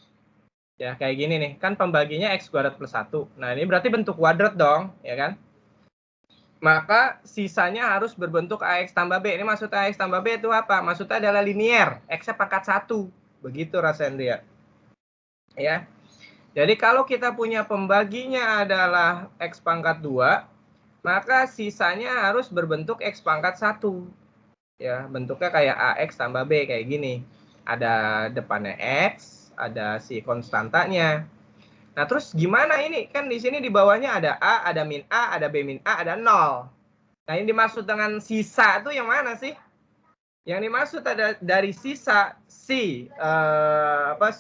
[SPEAKER 1] Ya, kayak gini nih. Kan pembaginya X kuadrat plus 1. Nah, ini berarti bentuk kuadrat dong, ya kan? Maka sisanya harus berbentuk AX tambah B. Ini maksudnya AX tambah B itu apa? Maksudnya adalah linier. X-nya pangkat 1. Begitu Rasendria. Ya. Jadi kalau kita punya pembaginya adalah X pangkat 2, maka sisanya harus berbentuk X pangkat 1. Ya, bentuknya kayak AX tambah B kayak gini. Ada depannya X, ada si konstantanya. Nah, terus gimana ini? Kan di sini di bawahnya ada A, ada min A, ada B min A, ada 0. Nah, ini dimaksud dengan sisa itu yang mana sih? Yang dimaksud ada dari sisa siapa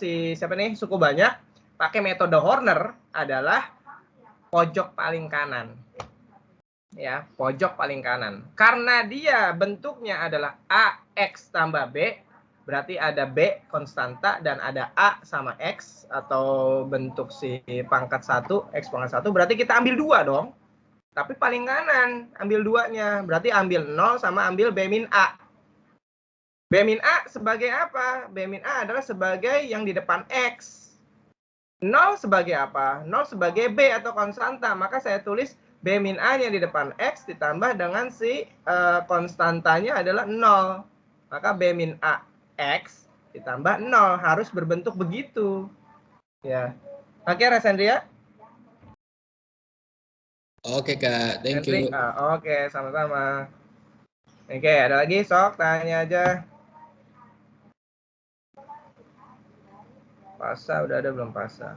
[SPEAKER 1] nih? Suku banyak pakai metode Horner adalah pojok paling kanan. Ya, pojok paling kanan. Karena dia bentuknya adalah AX tambah B, berarti ada B konstanta dan ada A sama X atau bentuk si pangkat 1, X pangkat 1, berarti kita ambil 2 dong. Tapi paling kanan, ambil 2-nya. Berarti ambil 0 sama ambil B min A. B min A sebagai apa? B min A adalah sebagai yang di depan X. 0 sebagai apa? 0 sebagai B atau konstanta. Maka saya tulis B min A-nya di depan X ditambah dengan si konstantanya adalah 0. Maka B min A X ditambah 0. Harus berbentuk begitu. Ya. Oke, Rasendria?
[SPEAKER 4] Oke Kak, thank you.
[SPEAKER 1] Oke, sama-sama. Oke, ada lagi? Sok, tanya aja. Pasa, udah ada belum pasa?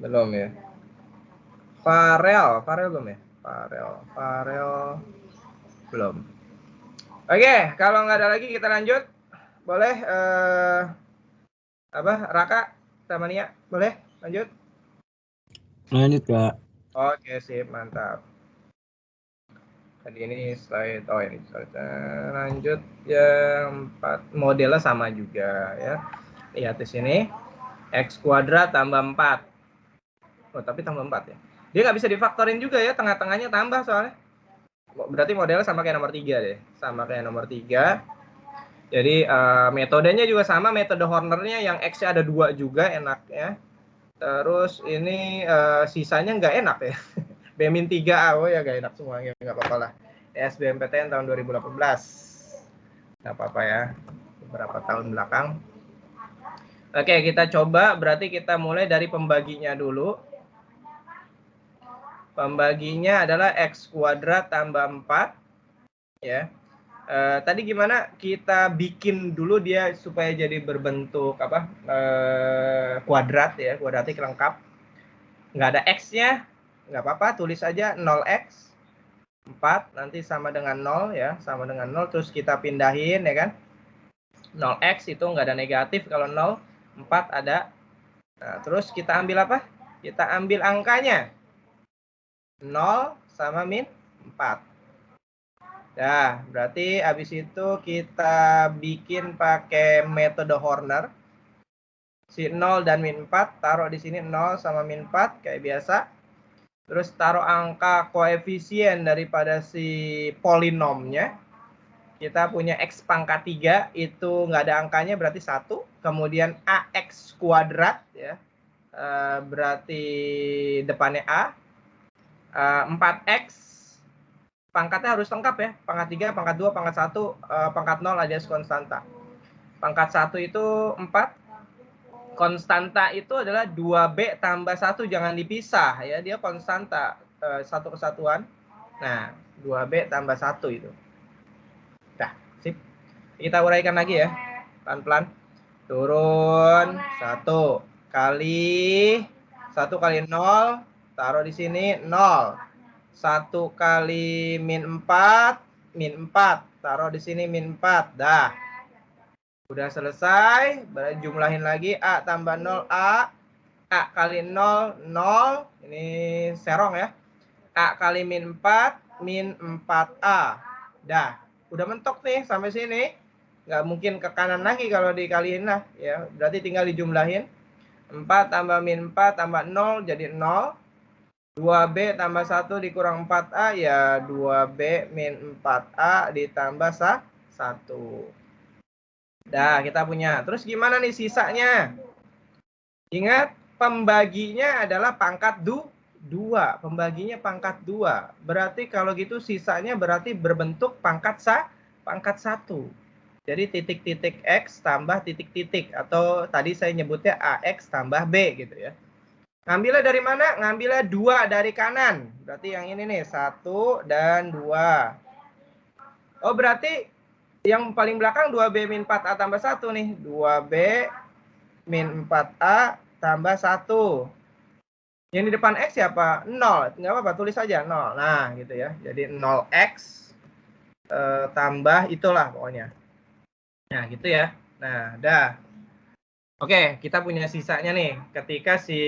[SPEAKER 1] Belum ya. Farel belum ya? Farel belum. Oke, kalau nggak ada lagi kita lanjut. Boleh Raka sama Nia, boleh lanjut?
[SPEAKER 3] Lanjut Kak.
[SPEAKER 1] Oke, sip, mantap. Tadi ini slide, ini slide. Lanjut yang 4, modelnya sama juga ya. Lihat di sini, X kuadrat tambah 4. Oh, tapi tambah 4 ya. Dia nggak bisa difaktorin juga ya, tengah-tengahnya tambah soalnya. Berarti modelnya sama kayak nomor 3 deh. Sama kayak nomor 3. Jadi metodenya juga sama, metode Hornernya yang X-nya ada 2 juga enaknya. Terus ini sisanya nggak enak ya. B-3A, ya nggak enak semuanya, nggak apa-apa lah. SBMPTN tahun 2018. Nggak apa-apa ya, beberapa tahun belakang. Oke, kita coba, berarti kita mulai dari pembaginya dulu. Pembaginya adalah X kuadrat tambah 4. Ya. Tadi gimana kita bikin dulu dia supaya jadi berbentuk kuadrat ya, kuadratik lengkap. Nggak ada X-nya, nggak apa-apa, tulis aja 0X. 4 nanti sama dengan 0 ya, sama dengan 0, terus kita pindahin ya kan. 0X itu nggak ada negatif kalau 0, 4 ada. Nah, terus kita ambil apa? Kita ambil angkanya. 0 sama min 4. Nah, berarti habis itu kita bikin pakai metode Horner. Si 0 dan min 4 taruh di sini 0 sama min 4 kayak biasa. Terus taruh angka koefisien daripada si polinomnya. Kita punya X pangkat 3 itu nggak ada angkanya berarti 1. Kemudian AX kuadrat ya. Berarti depannya A. 4x pangkatnya harus lengkap ya. Pangkat 3, pangkat 2, pangkat 1, pangkat 0 alias konstanta. Pangkat 1 itu 4. Konstanta itu adalah 2B tambah 1, jangan dipisah ya. Dia konstanta, satu kesatuan. Nah, 2B tambah 1 itu. Nah, sip. Kita uraikan lagi ya. Pelan-pelan. Turun 1 kali 0, taruh di sini 0. 1 kali min 4, taruh di sini min 4. Dah. Udah selesai, jumlahin lagi A tambah 0 A kali 0 0, ini serong ya. A kali min 4 4A. Dah, udah mentok nih sampai sini. Nggak mungkin ke kanan lagi kalau dikaliin lah ya. Berarti tinggal dijumlahin. 4 tambah min 4 tambah 0 jadi 0. 2B tambah 1 dikurang 4A ya 2B min 4A ditambah 1. Dah, kita punya. Terus gimana nih sisanya? Ingat, pembaginya adalah pangkat 2. Pembaginya pangkat 2. Berarti kalau gitu sisanya berarti berbentuk pangkat 1. Jadi titik-titik X tambah titik-titik. Atau tadi saya nyebutnya AX tambah B gitu ya. Ngambilnya dari mana? Ngambilnya 2 dari kanan. Berarti yang ini nih, 1 dan 2. Oh, berarti yang paling belakang 2B min 4A tambah 1 nih. 2B min 4A tambah 1. Yang di depan X siapa? 0. Nggak apa-apa, tulis aja 0. Nah, gitu ya. Jadi 0X tambah itulah pokoknya. Nah, gitu ya. Nah, dah. Oke, kita punya sisanya nih. Ketika si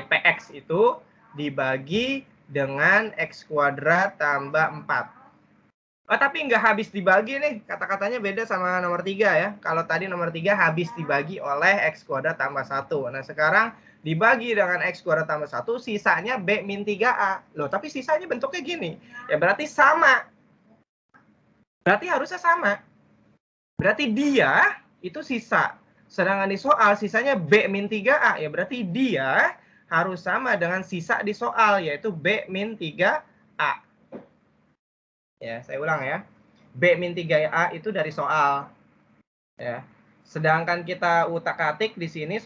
[SPEAKER 1] PX itu dibagi dengan X kuadrat tambah 4. Oh, tapi nggak habis dibagi nih. Kata-katanya beda sama nomor 3 ya. Kalau tadi nomor 3 habis dibagi oleh X kuadrat tambah 1. Nah, sekarang dibagi dengan X kuadrat tambah 1, sisanya B min 3A. Loh, tapi sisanya bentuknya gini. Ya berarti sama. Berarti harusnya sama. Berarti dia itu sisa. Sedangkan di soal sisanya B min 3A. Ya berarti dia harus sama dengan sisa di soal, yaitu B min 3A. Ya, saya ulang ya. B min 3A itu dari soal. Ya. Sedangkan kita utak-atik di sini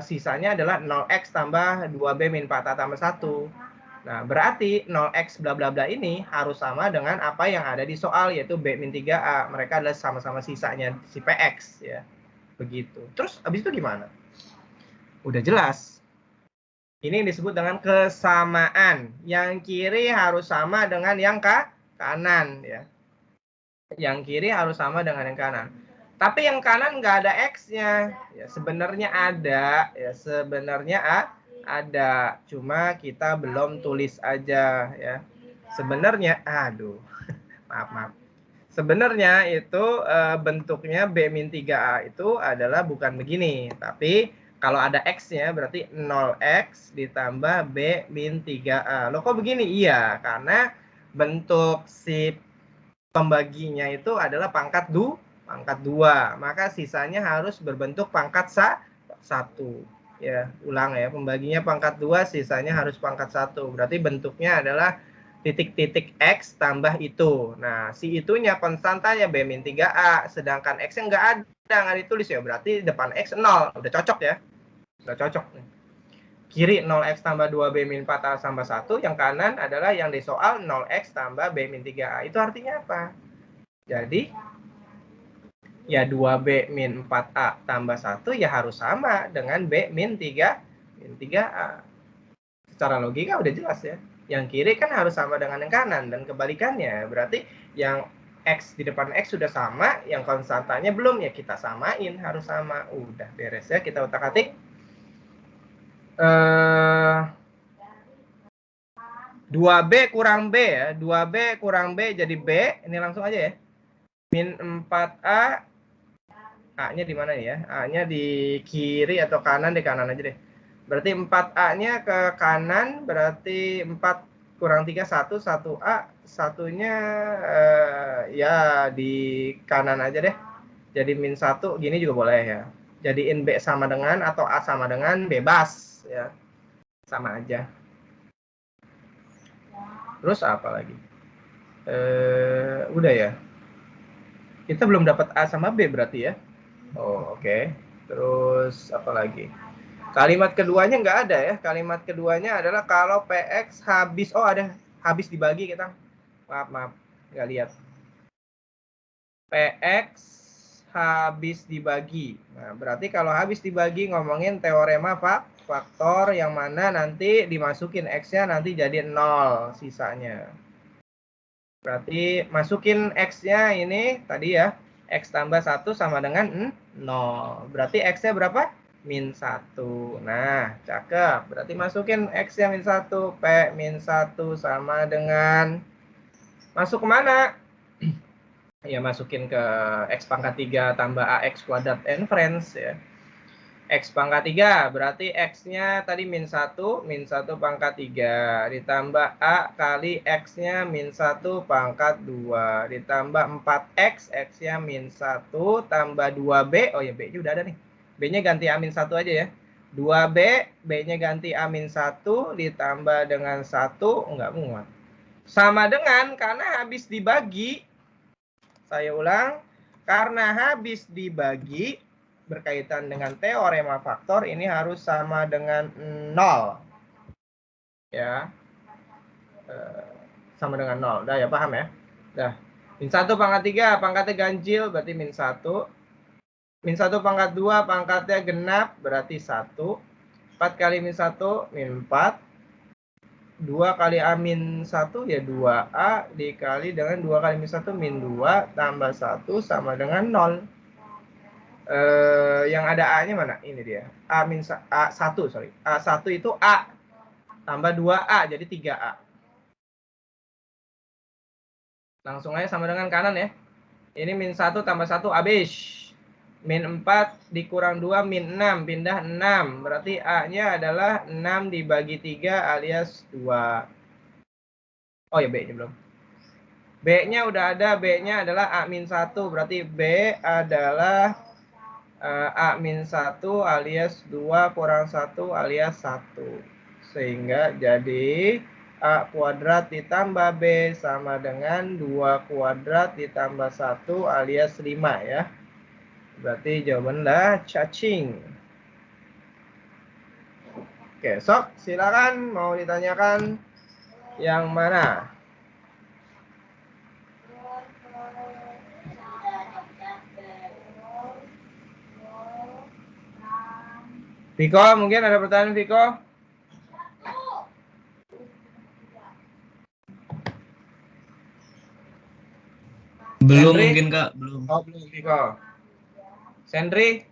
[SPEAKER 1] sisanya adalah 0x tambah 2B min 4A tambah 1. Nah, berarti 0x bla bla bla ini harus sama dengan apa yang ada di soal, yaitu B min 3A. Mereka adalah sama-sama sisanya si PX ya. Begitu. Terus habis itu gimana? Udah jelas. Ini yang disebut dengan kesamaan. Yang kiri harus sama dengan yang kanan ya. Yang kiri harus sama dengan yang kanan. Tapi yang kanan nggak ada X-nya. Ya, sebenarnya ada. Ya, sebenarnya ada. Cuma kita belum tulis aja ya. Sebenarnya, aduh, maaf. Sebenarnya itu bentuknya B min 3A itu adalah bukan begini. Tapi kalau ada X-nya berarti 0X ditambah B min 3A. Loh kok begini? Iya, karena bentuk si pembaginya itu adalah pangkat 2. Maka sisanya harus berbentuk pangkat 1. Ya, ulang ya. Pembaginya pangkat 2, sisanya harus pangkat 1. Berarti bentuknya adalah titik-titik X tambah itu. Nah, si itunya konstantanya B min 3A. Sedangkan X-nya nggak ditulis ya. Berarti depan X 0. Udah cocok ya. Udah cocok nih. Kiri 0x tambah 2B min 4A tambah 1. Yang kanan adalah yang di soal 0x tambah B min 3A. Itu artinya apa? Jadi, ya 2B min 4A tambah 1 ya harus sama dengan B min 3A. Secara logika udah jelas ya. Yang kiri kan harus sama dengan yang kanan. Dan kebalikannya. Berarti yang X di depan X sudah sama. Yang konstantanya belum ya kita samain. Harus sama. Udah beres ya. Kita utak-atik. 2B kurang B ya. 2B kurang B jadi B. Ini langsung aja ya. Min 4A. A-nya di mana ya? A-nya di kiri atau kanan? Di kanan aja deh. Berarti 4A-nya ke kanan. Berarti 4 kurang 3, 1. 1A. Satunya ya di kanan aja deh. Jadi min 1. Gini juga boleh ya. Jadiin B sama dengan atau A sama dengan bebas. Ya, sama aja. Terus apa lagi? Udah ya. Kita belum dapat A sama B berarti ya. Oh, oke. Terus apa lagi? Kalimat keduanya nggak ada ya. Kalimat keduanya adalah kalau PX habis. Oh, ada habis dibagi kita. Maaf. Nggak lihat. PX habis dibagi. Nah, berarti kalau habis dibagi ngomongin teorema faktor yang mana nanti dimasukin X-nya nanti jadi 0 sisanya. Berarti masukin X-nya ini tadi ya. X tambah 1 sama dengan 0. Berarti X-nya berapa? Min 1. Nah, cakep. Berarti masukin X-nya min 1. P min 1 sama dengan... Masuk kemana? Ya, masukin ke X pangkat 3 tambah AX kuadrat and friends ya. X pangkat 3 berarti X-nya tadi min 1 pangkat 3 ditambah A kali X-nya min 1 pangkat 2 ditambah 4X X-nya min 1 tambah 2B. Oh ya, B-nya udah ada nih. B-nya ganti A min 1 aja ya. 2B, B-nya ganti A min 1 ditambah dengan 1 enggak muat. Sama dengan karena habis dibagi. Saya ulang, karena habis dibagi berkaitan dengan teorema faktor ini harus sama dengan 0. Ya. Sama dengan 0. Udah ya, paham ya? Udah. Min 1 pangkat 3, pangkatnya ganjil berarti min 1. Min 1 pangkat 2, pangkatnya genap berarti 1. 4 kali min 1, min 4. 2 kali A min 1 ya 2A dikali dengan 2 kali min 1 min 2 tambah 1 sama dengan 0. Yang ada A-nya mana? Ini dia. A1, sorry. A1 itu A. Tambah 2A jadi 3A. Langsung aja sama dengan kanan ya. Ini min 1 tambah 1 habis. Min 4 dikurang 2 min 6. Pindah 6. Berarti A-nya adalah 6 dibagi 3 alias 2. Oh ya, B-nya belum. B-nya udah ada. B-nya adalah A min 1. Berarti B adalah A min 1 alias 2 kurang 1 alias 1. Sehingga jadi A kuadrat ditambah B sama dengan 2 kuadrat ditambah 1 alias 5 ya. Berarti jawabannya cacing. Oke, sok silakan mau ditanyakan yang mana? Viko, mungkin ada pertanyaan Viko?
[SPEAKER 3] Belum
[SPEAKER 1] Henry?
[SPEAKER 3] mungkin Kak, belum.
[SPEAKER 1] Oh, belum Viko. Sendri?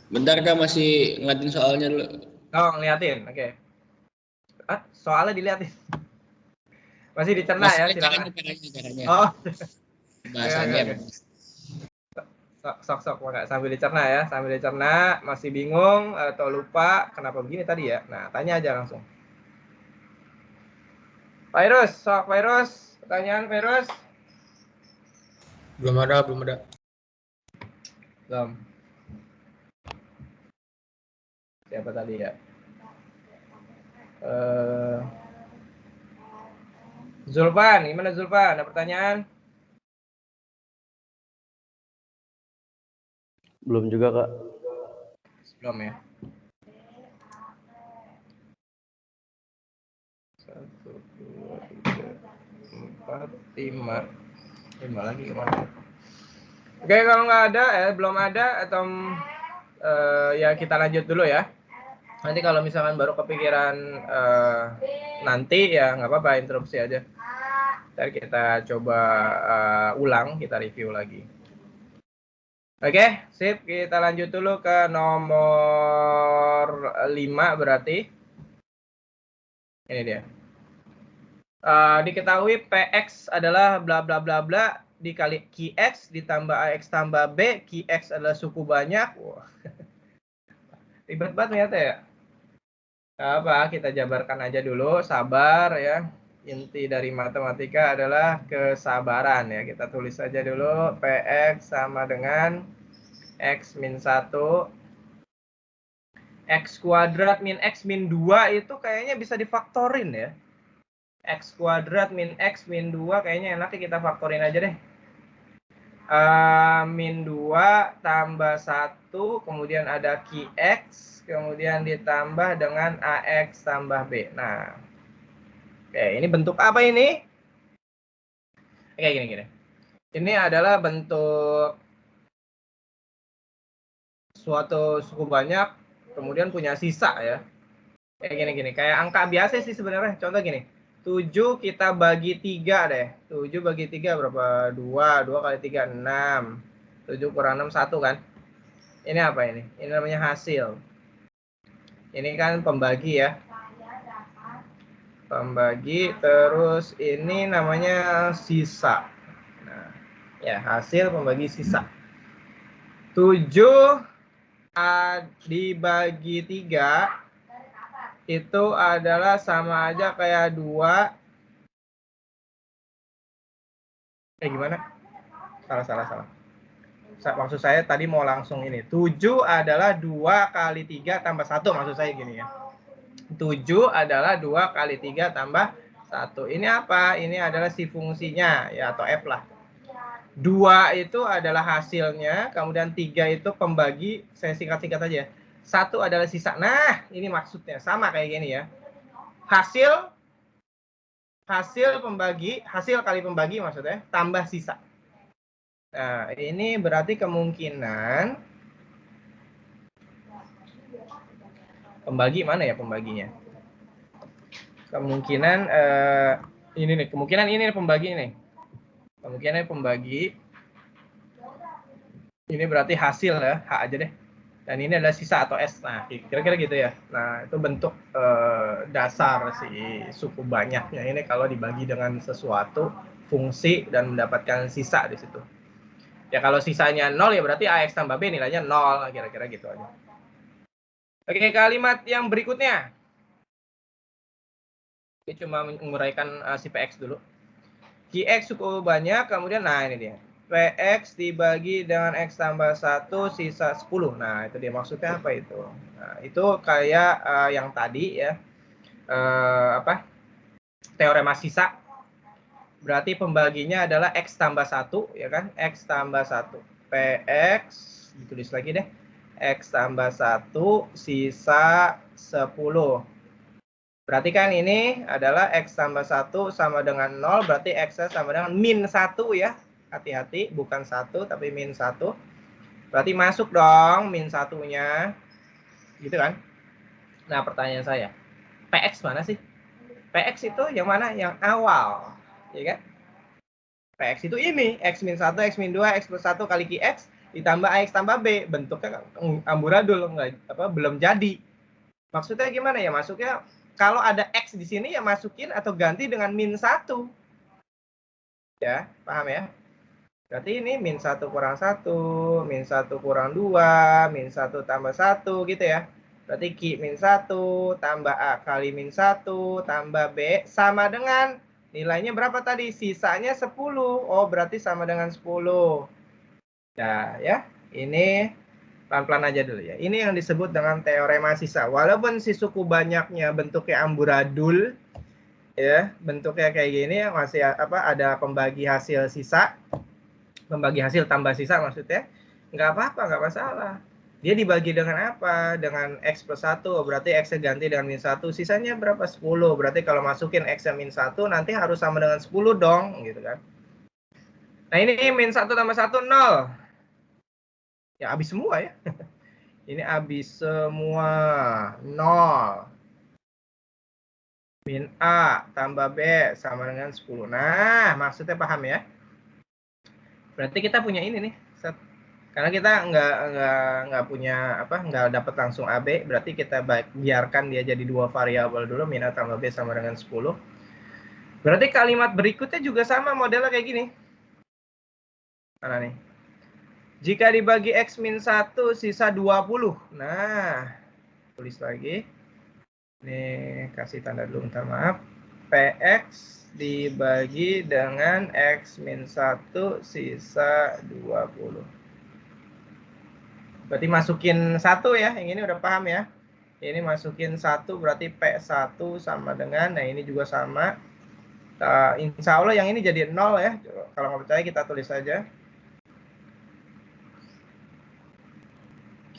[SPEAKER 4] Bentar Kak, masih ngeliatin soalnya dulu.
[SPEAKER 1] Oh, ngeliatin. Oke. Soalnya dilihatin. Masih dicerna ya, silakan.
[SPEAKER 4] Caranya.
[SPEAKER 1] Oh.
[SPEAKER 4] Bahasanya.
[SPEAKER 1] Oke. Sok Pak, sambil dicerna ya, sambil dicerna, masih bingung atau lupa kenapa begini tadi ya. Nah, tanya aja langsung. Virus, sok Virus, pertanyaan Virus.
[SPEAKER 3] Belum ada.
[SPEAKER 1] Belum. Siapa tadi ya? Zulfan, gimana Zulfan? Ada pertanyaan?
[SPEAKER 5] Belum juga, Kak.
[SPEAKER 1] Belum ya. 1, 2, 3, 4, 5. 5 lagi kemana? Oke, kalau nggak ada, belum ada atau ya kita lanjut dulu ya. Nanti kalau misalkan baru kepikiran nanti ya nggak apa-apa, interupsi aja. Ntar kita coba ulang, kita review lagi. Oke, sip. Kita lanjut dulu ke nomor 5 berarti. Ini dia. Diketahui PX adalah bla bla bla bla dikali QX ditambah AX tambah B. QX adalah suku banyak. Wah. Ribet banget ternyata ya. Apa, kita jabarkan aja dulu, sabar ya. Inti dari matematika adalah kesabaran ya. Kita tulis saja dulu PX sama dengan X min 1 X kuadrat min X min 2 itu kayaknya bisa difaktorin ya. X kuadrat min X min 2 kayaknya enaknya kita faktorin aja deh. Min 2 tambah 1, kemudian ada QX, kemudian ditambah dengan AX tambah B. Nah, oke, ini bentuk apa ini? Oke, gini. Ini adalah bentuk suatu suku banyak, kemudian punya sisa ya. Kayak gini. Kayak angka biasa sih sebenarnya. Contoh gini. 7 kita bagi 3 deh. 7 bagi 3 berapa? 2. 2 kali 3, 6. 7 kurang 6, 1 kan? Ini apa ini? Ini namanya hasil. Ini kan pembagi ya. Pembagi, terus ini namanya sisa. Nah, ya hasil pembagi sisa. 7 dibagi 3 itu adalah sama aja kayak 2. Gimana? Salah. Maksud saya tadi mau langsung ini. 7 adalah 2 kali 3 tambah 1. Maksud saya gini ya. 7 adalah 2 kali 3 tambah 1. Ini apa? Ini adalah si fungsinya ya, atau F lah. 2 itu adalah hasilnya, kemudian 3 itu pembagi, saya singkat-singkat aja. 1 adalah sisa. Nah, ini maksudnya sama kayak gini ya. Hasil pembagi, hasil kali pembagi maksudnya, tambah sisa. Nah, ini berarti kemungkinan pembagi mana ya pembaginya? Kemungkinan ini nih, kemungkinan ini pembagi nih. Kemungkinan pembagi ini berarti hasil ya, H aja deh. Dan ini adalah sisa atau S. Nah, kira-kira gitu ya. Nah, itu bentuk dasar si suku banyaknya ini kalau dibagi dengan sesuatu fungsi dan mendapatkan sisa di situ. Ya kalau sisanya 0 ya berarti AX tambah B nilainya 0, kira-kira gitu aja. Oke, kalimat yang berikutnya. Ini cuma menguraikan si PX dulu. QX suku banyak, kemudian nah ini dia. PX dibagi dengan X tambah 1 sisa 10. Nah, itu dia maksudnya apa itu? Nah, itu kayak yang tadi ya. Teorema sisa. Berarti pembaginya adalah X tambah 1 ya kan? X tambah 1. PX ditulis lagi deh. X tambah 1 sisa 10. Berarti kan ini adalah X tambah 1 sama dengan 0, berarti X sama dengan min 1 ya. Hati-hati, bukan 1 tapi min 1. Berarti masuk dong min 1-nya. Gitu kan? Nah, pertanyaan saya, PX mana sih? PX itu yang mana? Yang awal. Ya kan? PX itu ini, X min 1, X min 2, X plus 1 kali QX ditambah AX tambah B. Bentuknya amburadul, belum jadi. Maksudnya gimana ya? Masuknya kalau ada X di sini ya masukin atau ganti dengan min 1. Ya, paham ya? Berarti ini min 1 kurang 1, min 1 kurang 2, min 1 tambah 1 gitu ya. Berarti Q min 1 tambah A kali min 1 tambah B sama dengan nilainya berapa tadi? Sisanya 10. Oh, berarti sama dengan 10. Ya, ini pelan-pelan aja dulu ya. Ini yang disebut dengan teorema sisa. Walaupun si suku banyaknya bentuknya amburadul, ya bentuknya kayak gini, masih ada pembagi hasil sisa, pembagi hasil tambah sisa maksudnya, nggak apa-apa, nggak masalah. Dia dibagi dengan apa? Dengan X plus 1, berarti X ganti dengan min 1, sisanya berapa? 10. Berarti kalau masukin X min 1, nanti harus sama dengan 10 dong, gitu kan. Nah ini min 1 tambah 1, 0. Ya habis semua ya. Ini habis semua, 0. Min A tambah B sama dengan 10. Nah, maksudnya paham ya? Berarti kita punya ini nih. Karena kita nggak punya nggak dapat langsung AB, berarti kita biarkan dia jadi 2 variabel dulu, min A tambah B sama dengan 10. Berarti kalimat berikutnya juga sama modelnya kayak gini. Mana nih? Jika dibagi X min 1 sisa 20. Nah, tulis lagi. Ini kasih tanda dulu, minta maaf. PX dibagi dengan X min 1 sisa 20. Berarti masukin 1 ya, yang ini udah paham ya. Ini masukin 1 berarti P1 sama dengan, nah ini juga sama. Insya Allah yang ini jadi 0 ya. Kalau nggak percaya kita tulis saja.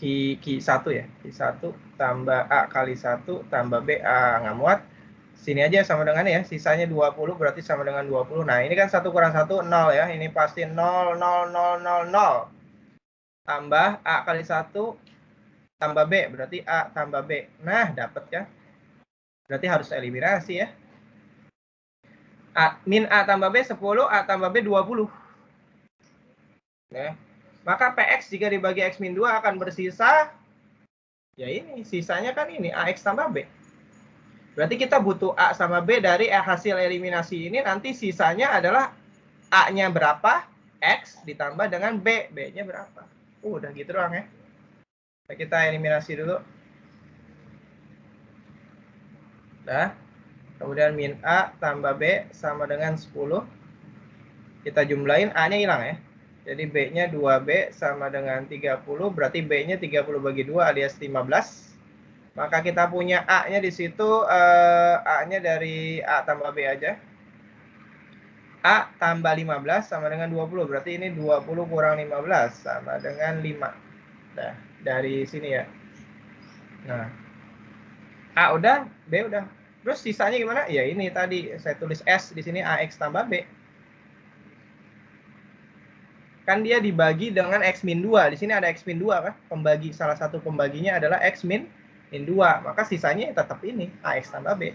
[SPEAKER 1] Q1 ya. Q1 tambah A kali 1 tambah B. Nggak muat. Sini aja sama dengan ya. Sisanya 20 berarti sama dengan 20. Nah ini kan 1 kurang 1, 0 ya. Ini pasti 0, 0, 0, 0, 0. Tambah A kali 1 tambah B. Berarti A tambah B. Nah dapat ya. Berarti harus eliminasi ya. Min A tambah B 10, A tambah B 20. Ya. Maka PX jika dibagi X min 2 akan bersisa, ya ini, sisanya kan ini, AX tambah B. Berarti kita butuh A sama B dari hasil eliminasi ini, nanti sisanya adalah A-nya berapa, X ditambah dengan B. B-nya berapa. Udah gitu doang ya. Kita eliminasi dulu. Nah, kemudian min A tambah B sama dengan 10. Kita jumlahin, A-nya hilang ya. Jadi B-nya 2B sama dengan 30. Berarti B-nya 30 bagi 2 alias 15. Maka kita punya A-nya di situ, A-nya dari A tambah B aja. A tambah 15 sama dengan 20. Berarti ini 20 kurang 15 sama dengan 5. Nah, dari sini ya. Nah, A udah, B udah. Terus sisanya gimana? Ya ini tadi saya tulis S di sini AX tambah B. Kan dia dibagi dengan X min 2. Di sini ada X min 2 kan? Pembagi, salah satu pembaginya adalah X min 2. Maka sisanya tetap ini, AX tambah B.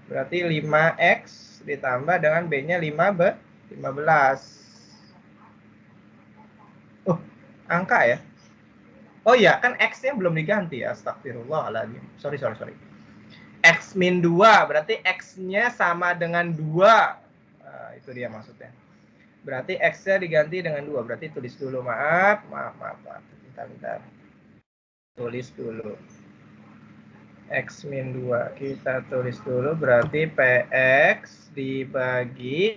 [SPEAKER 1] Berarti 5X ditambah dengan B-nya 15. Oh, angka ya? Oh iya, kan X-nya belum diganti ya. Astagfirullahaladzim. Sorry. X min 2, berarti X-nya sama dengan 2. Nah, itu dia maksudnya. Berarti X-nya diganti dengan 2. Berarti tulis dulu, maaf. Bentar. Tulis dulu. X min 2. Kita tulis dulu, berarti PX dibagi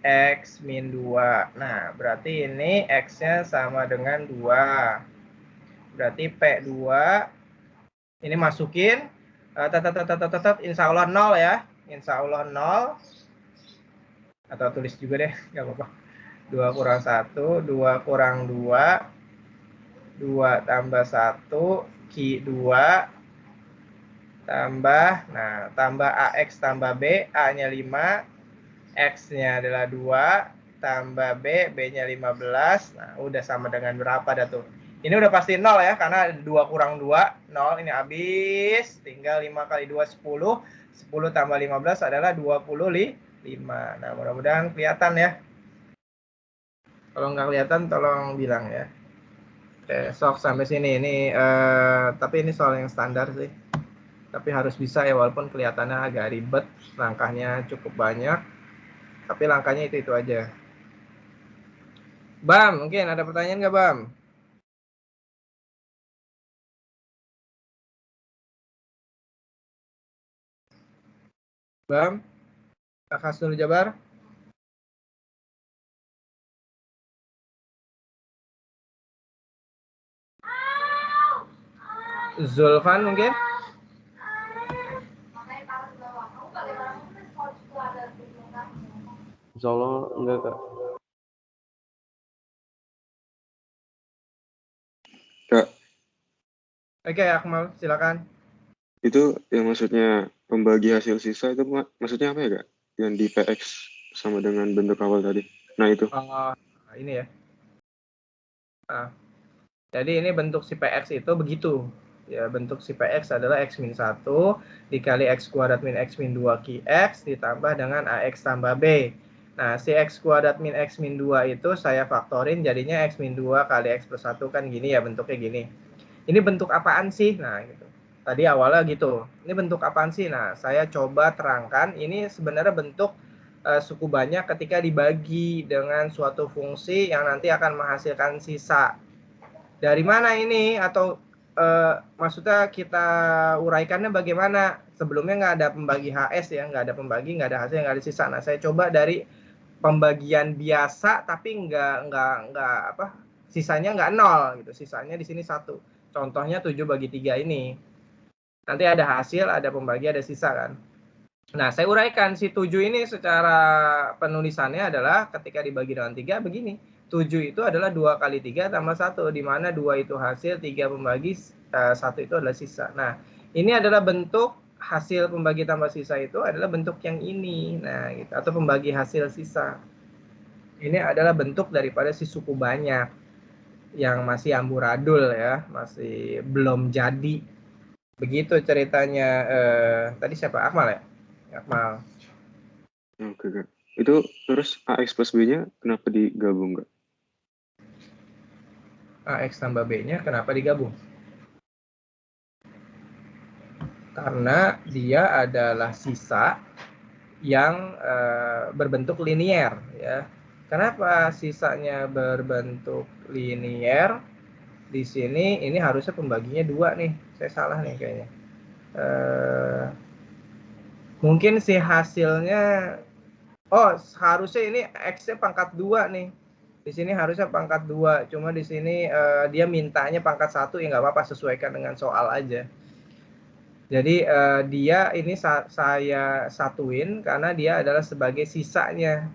[SPEAKER 1] X min 2. Nah, berarti ini X-nya sama dengan 2. Berarti P2 ini masukin insya Allah 0 ya. Insya Allah 0. Atau tulis juga deh, nggak apa-apa. 2 kurang 1, 2 kurang 2, 2 tambah 1, Q2 tambah AX tambah B, A-nya 5, X-nya adalah 2, tambah B, B-nya 15. Nah, udah sama dengan berapa dah tuh? Ini udah pasti 0 ya, karena 2 kurang 2, 0. Ini habis, tinggal 5 kali 2, 10. 10 tambah 15 adalah 25. Nah, mudah-mudahan kelihatan ya. Kalau nggak kelihatan, tolong bilang ya. Oke, sok sampai sini. Ini, tapi ini soal yang standar sih. Tapi harus bisa ya, walaupun kelihatannya agak ribet, langkahnya cukup banyak, tapi langkahnya itu aja. Bam, mungkin ada pertanyaan nggak, Bam? Bam, Kak Hasnul Jabar? Zulfan mungkin?
[SPEAKER 2] Insya Allah enggak, Kak. Kak,
[SPEAKER 1] Oke, Akmal, silakan.
[SPEAKER 2] itu yang maksudnya pembagi hasil sisa itu maksudnya apa ya, Kak? Yang di PX sama dengan bentuk awal tadi. Nah, itu.
[SPEAKER 1] Ini ya. Nah, jadi ini bentuk si PX itu begitu. Ya, bentuk si PX adalah X min 1 dikali X kuadrat min X min 2 QX ditambah dengan AX tambah B. Nah, si X kuadrat min X min 2 itu saya faktorin jadinya X min 2 kali X plus 1 kan gini ya, bentuknya gini. Ini bentuk apaan sih? Nah, gitu. Tadi awalnya gitu. Ini bentuk apaan sih? Nah, saya coba terangkan. Ini sebenarnya bentuk suku banyak ketika dibagi dengan suatu fungsi yang nanti akan menghasilkan sisa. Dari mana ini? Atau maksudnya kita uraikannya bagaimana? Sebelumnya nggak ada pembagi HS ya, nggak ada pembagi, nggak ada hasil, nggak ada sisa. Nah, saya coba dari pembagian biasa, tapi nggak sisanya nggak 0 gitu. Sisanya di sini 1. Contohnya 7/3 ini. Nanti ada hasil, ada pembagi, ada sisa kan. Nah, saya uraikan si 7 ini secara penulisannya adalah ketika dibagi dengan 3 begini. 7 itu adalah 2 kali 3 tambah 1, di mana 2 itu hasil, 3 pembagi, 1 itu adalah sisa. Nah, ini adalah bentuk hasil pembagi tambah sisa itu adalah bentuk yang ini. Nah, gitu. Atau pembagi hasil sisa. Ini adalah bentuk daripada si suku banyak yang masih amburadul ya, masih belum jadi. Begitu ceritanya. Tadi siapa? Akmal ya? Akmal.
[SPEAKER 2] Oke, Kak. Itu terus AX plus B-nya kenapa digabung, Kak?
[SPEAKER 1] AX tambah B-nya kenapa digabung? Karena dia adalah sisa yang berbentuk linier ya. Kenapa sisanya berbentuk linier? Di sini ini harusnya pembaginya 2 nih. Saya salah nih kayaknya. Mungkin si hasilnya harusnya ini X-nya pangkat 2 nih. Di sini harusnya pangkat 2, cuma di sini dia mintanya pangkat 1, ya nggak apa-apa, sesuaikan dengan soal aja. Jadi dia ini saya satuin karena dia adalah sebagai sisanya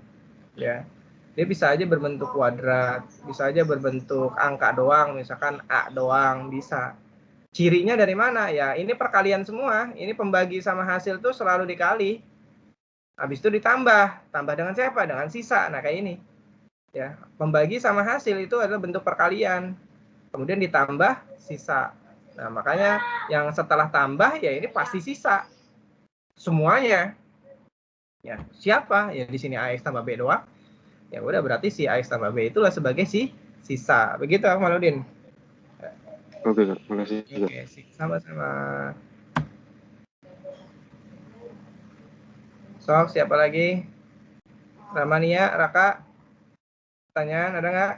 [SPEAKER 1] ya. Dia bisa aja berbentuk kuadrat, bisa aja berbentuk angka doang, misalkan A doang bisa. Cirinya dari mana? Ya ini perkalian semua, ini pembagi sama hasil tuh selalu dikali. Habis itu ditambah dengan siapa? Dengan sisa. Nah kayak ini ya, pembagi sama hasil itu adalah bentuk perkalian, kemudian ditambah sisa. Nah makanya yang setelah tambah ya ini pasti sisa semuanya ya. Siapa ya? Di sini AX tambah B doang, ya udah berarti si AX tambah B itulah sebagai si sisa. Begitu Akmaludin.
[SPEAKER 2] Oke, Kak. Makasih, Kak.
[SPEAKER 1] Oke, sama-sama. Sok, siapa lagi? Ramania, Raka, pertanyaan ada nggak?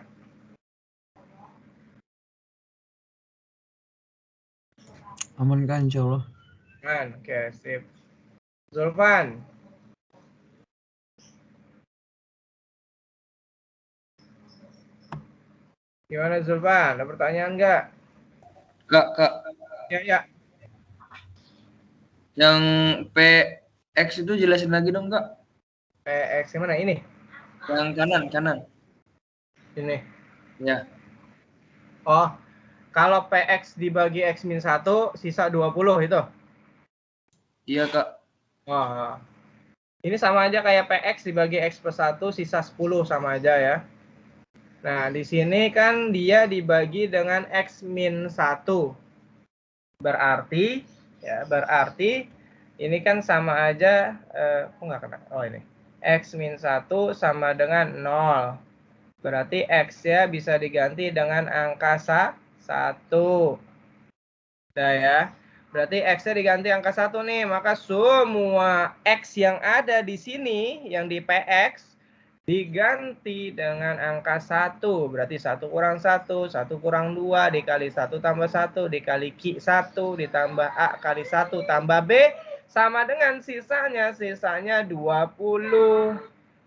[SPEAKER 3] Aman kan insya Allah.
[SPEAKER 1] Oke, sip. Zulfan. Gimana Zulfan? Ada pertanyaan nggak?
[SPEAKER 5] Kak,
[SPEAKER 1] Ya.
[SPEAKER 5] yang PX itu jelasin lagi dong, Kak.
[SPEAKER 1] PX gimana ini?
[SPEAKER 5] Yang kanan.
[SPEAKER 1] Ini.
[SPEAKER 5] Ya.
[SPEAKER 1] Oh, kalau PX dibagi X-1, sisa 20 itu?
[SPEAKER 5] Iya, Kak.
[SPEAKER 1] Oh, ini sama aja kayak PX dibagi X+1, sisa 10 sama aja ya. Nah, di sini kan dia dibagi dengan X-1. Berarti ini kan sama aja, kok nggak kena? Oh ini. X-1 sama dengan 0. Berarti X ya bisa diganti dengan angka 1. Nah ya. Berarti X-nya diganti angka 1 nih. Maka semua X yang ada di sini, yang di PX, diganti dengan angka 1. Berarti 1 kurang 1, 1 kurang 2, dikali 1 tambah 1, dikali Q 1, ditambah A kali 1 tambah B, sama dengan sisanya 20.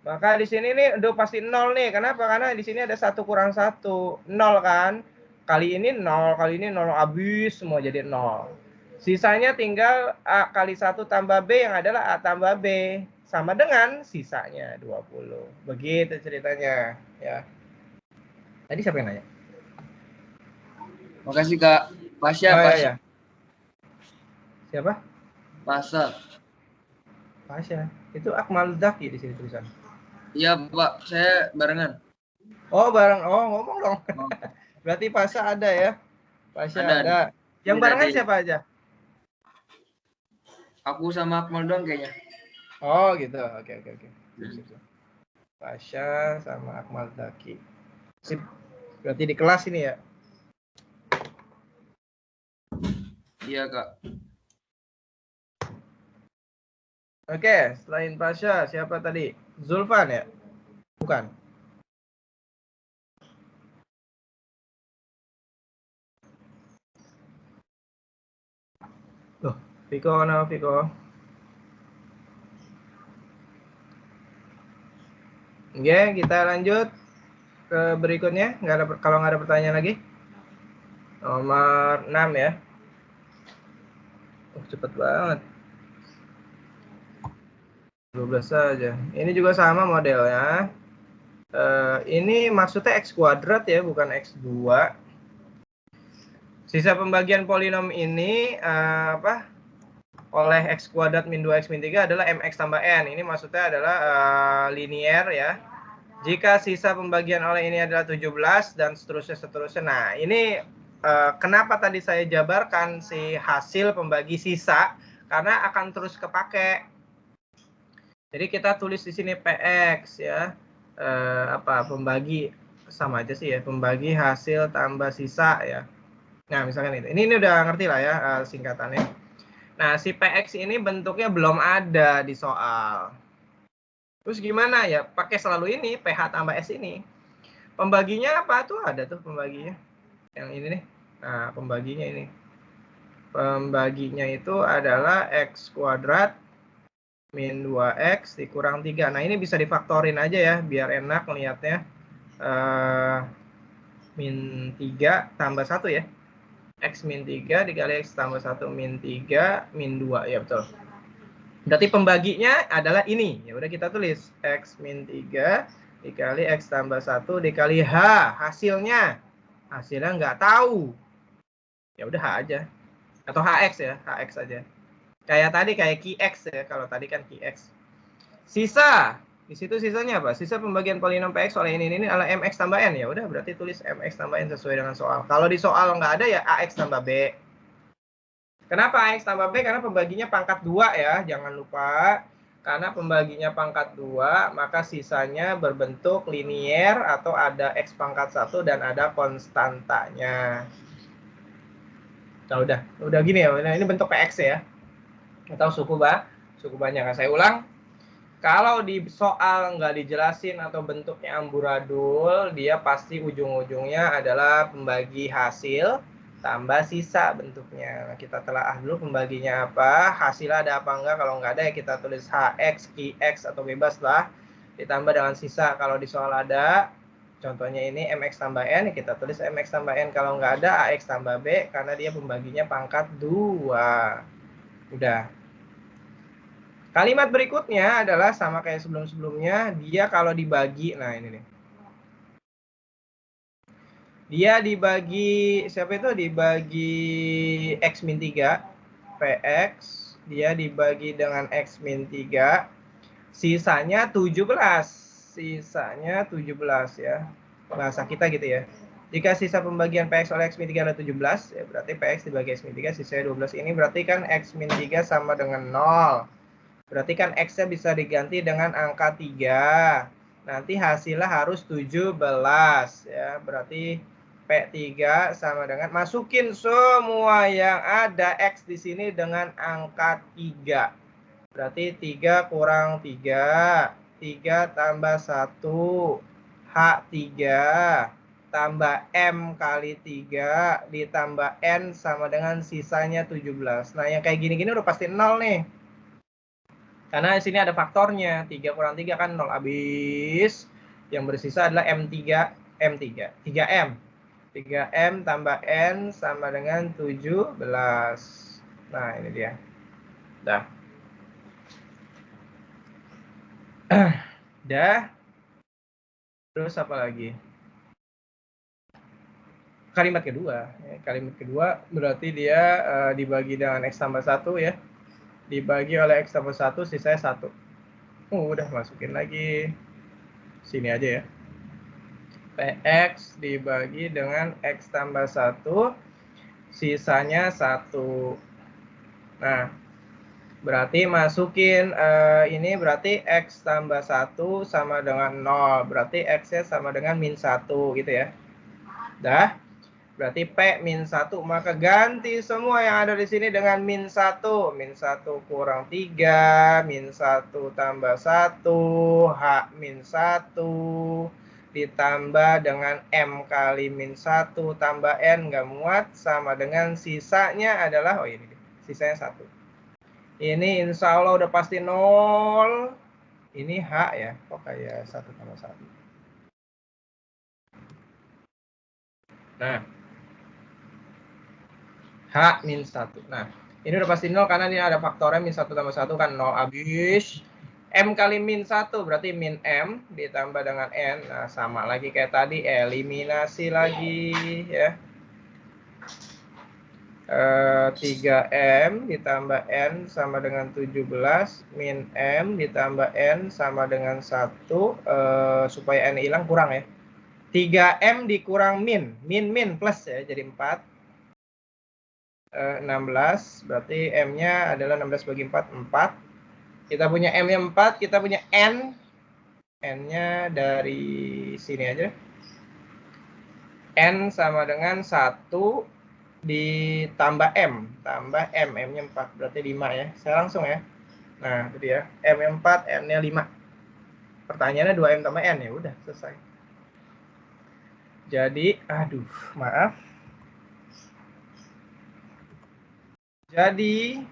[SPEAKER 1] Maka di sini nih udah pasti 0 nih. Kenapa? Karena di sini ada 1 kurang 1. 0 kan? Kali ini 0, kali ini 0, habis semua jadi 0. Sisanya tinggal A kali 1 tambah B yang adalah A tambah B. Sama dengan sisanya 20. Begitu ceritanya ya. Tadi siapa yang nanya?
[SPEAKER 5] Makasih, Kak. Pasha.
[SPEAKER 1] Ya. Siapa?
[SPEAKER 5] Pasha.
[SPEAKER 1] Itu Akmal Zaki di sini tulisan.
[SPEAKER 5] Iya, Pak. Saya barengan.
[SPEAKER 1] Oh, bareng. Oh, ngomong dong. Berarti Pasha ada ya? Pasha ada. Yang barengan siapa aja?
[SPEAKER 5] Aku sama Akmal doang kayaknya.
[SPEAKER 1] Oh, gitu. Oke. Pasha sama Akmal Zaki. Sip. Berarti di kelas ini ya?
[SPEAKER 5] Iya, Kak.
[SPEAKER 1] Oke, selain Pasha, siapa tadi? Zulfan ya? Bukan. Loh, Viko mana Viko? Oke, kita lanjut ke berikutnya. Kalau nggak ada pertanyaan lagi. Nomor 6 ya. Cepet banget. 12 saja. Ini juga sama modelnya. Ini maksudnya X kuadrat ya, bukan X2. Sisa pembagian polinom ini oleh X kuadrat min 2X min 3 adalah MX tambah N. Ini maksudnya adalah linier ya. Jika sisa pembagian oleh ini adalah 17 dan seterusnya. Nah, ini kenapa tadi saya jabarkan si hasil pembagi sisa? Karena akan terus kepake. Jadi kita tulis di sini PX ya. Pembagi sama aja sih ya, pembagi hasil tambah sisa ya. Nah, misalkan itu. Ini udah ngerti lah ya singkatannya. Nah, si PX ini bentuknya belum ada di soal. Terus gimana ya? Pakai selalu ini, PH tambah S ini. Pembaginya apa tuh? Ada tuh pembaginya. Yang ini nih. Nah, pembaginya ini. Pembaginya itu adalah X kuadrat min 2X dikurang 3. Nah, ini bisa difaktorin aja ya, biar enak melihatnya. Min 3 tambah 1 ya. X min 3 dikali X tambah 1 min 3 min 2. Ya, betul. Berarti pembaginya adalah ini. Ya udah kita tulis X min 3 dikali X tambah 1 dikali H. Hasilnya nggak tahu. Ya udah H aja. Atau HX ya, HX aja. Kayak tadi, kayak QX ya. Kalau tadi kan QX. Sisa. Di situ sisanya apa? Sisa pembagian polinom PX oleh ini adalah MX tambah N. Ya udah berarti tulis MX tambah N sesuai dengan soal. Kalau di soal nggak ada ya AX tambah B. Kenapa AX tambah B? Karena pembaginya pangkat 2 ya, jangan lupa. Karena pembaginya pangkat 2, maka sisanya berbentuk linier atau ada X pangkat 1 dan ada konstantanya. Nah, udah gini ya. Nah, ini bentuk PX ya. Atau suku banyak. Nah, saya ulang. Kalau di soal nggak dijelasin atau bentuknya amburadul, dia pasti ujung-ujungnya adalah pembagi hasil tambah sisa bentuknya. Nah, kita telaah dulu pembaginya apa, hasilnya ada apa enggak. Kalau nggak ada ya kita tulis HX, QX atau bebas lah. Ditambah dengan sisa kalau di soal ada. Contohnya ini MX tambah N, kita tulis MX tambah N. Kalau nggak ada AX tambah B karena dia pembaginya pangkat 2. Udah. Kalimat berikutnya adalah sama kayak sebelum-sebelumnya, dia kalau dibagi, nah ini nih. Dia dibagi, siapa itu? Dibagi X min 3, PX, dia dibagi dengan X min 3, sisanya 17. Sisanya 17 ya, bahasa kita gitu ya. Jika sisa pembagian PX oleh X min 3 adalah 17, ya berarti PX dibagi X min 3, sisanya 12. Ini berarti kan X min 3 sama dengan 0. Berarti kan X-nya bisa diganti dengan angka 3. Nanti hasilnya harus 17 ya. Berarti P3 sama dengan, masukin semua yang ada X di sini dengan angka 3. Berarti 3 kurang 3. 3 tambah 1. H3 tambah M kali 3 ditambah N sama dengan sisanya 17. Nah, yang kayak gini-gini udah pasti 0 nih. Karena di sini ada faktornya, 3 kurang 3 kan 0 habis. Yang bersisa adalah M3, 3M. 3M tambah N sama dengan 17. Nah, ini dia. Dah. Dah. Terus apa lagi? Kalimat kedua. Kalimat kedua berarti dia dibagi dengan X tambah 1 ya. Dibagi oleh X tambah 1, sisanya 1. Udah masukin lagi. Sini aja ya. PX dibagi dengan X tambah 1, sisanya 1. Nah, berarti masukin ini berarti X tambah 1 sama dengan 0. Berarti X-nya sama dengan min 1 gitu ya. Dah. Berarti P min 1. Maka ganti semua yang ada di sini dengan min 1. Min 1 kurang 3. Min 1 tambah 1. H min 1. Ditambah dengan M kali min 1 tambah N nggak muat. Sama dengan sisanya adalah, oh ini sisanya 1. Ini insya Allah udah pasti 0. Ini H ya. Kok kayak 1 tambah 1. Nah. H min 1. Nah, ini udah pasti 0 karena ini ada faktornya min 1 tambah 1 kan 0 habis. M kali min 1 berarti min M ditambah dengan N. Nah, sama lagi kayak tadi, eliminasi lagi ya. 3M ditambah N sama dengan 17 min M ditambah N sama dengan 1 supaya N hilang kurang ya. 3M dikurang min plus ya jadi 4. 16 berarti M-nya adalah 16 bagi 4 4. Kita punya M-nya 4, kita punya N-nya dari sini aja. N sama dengan 1 ditambah M, tambah M, M-nya 4, berarti 5 ya. Saya langsung ya. Nah, itu dia. M-nya 4, N-nya 5. Pertanyaannya 2M tambah N, ya udah selesai. Jadi, aduh, maaf. Jadi,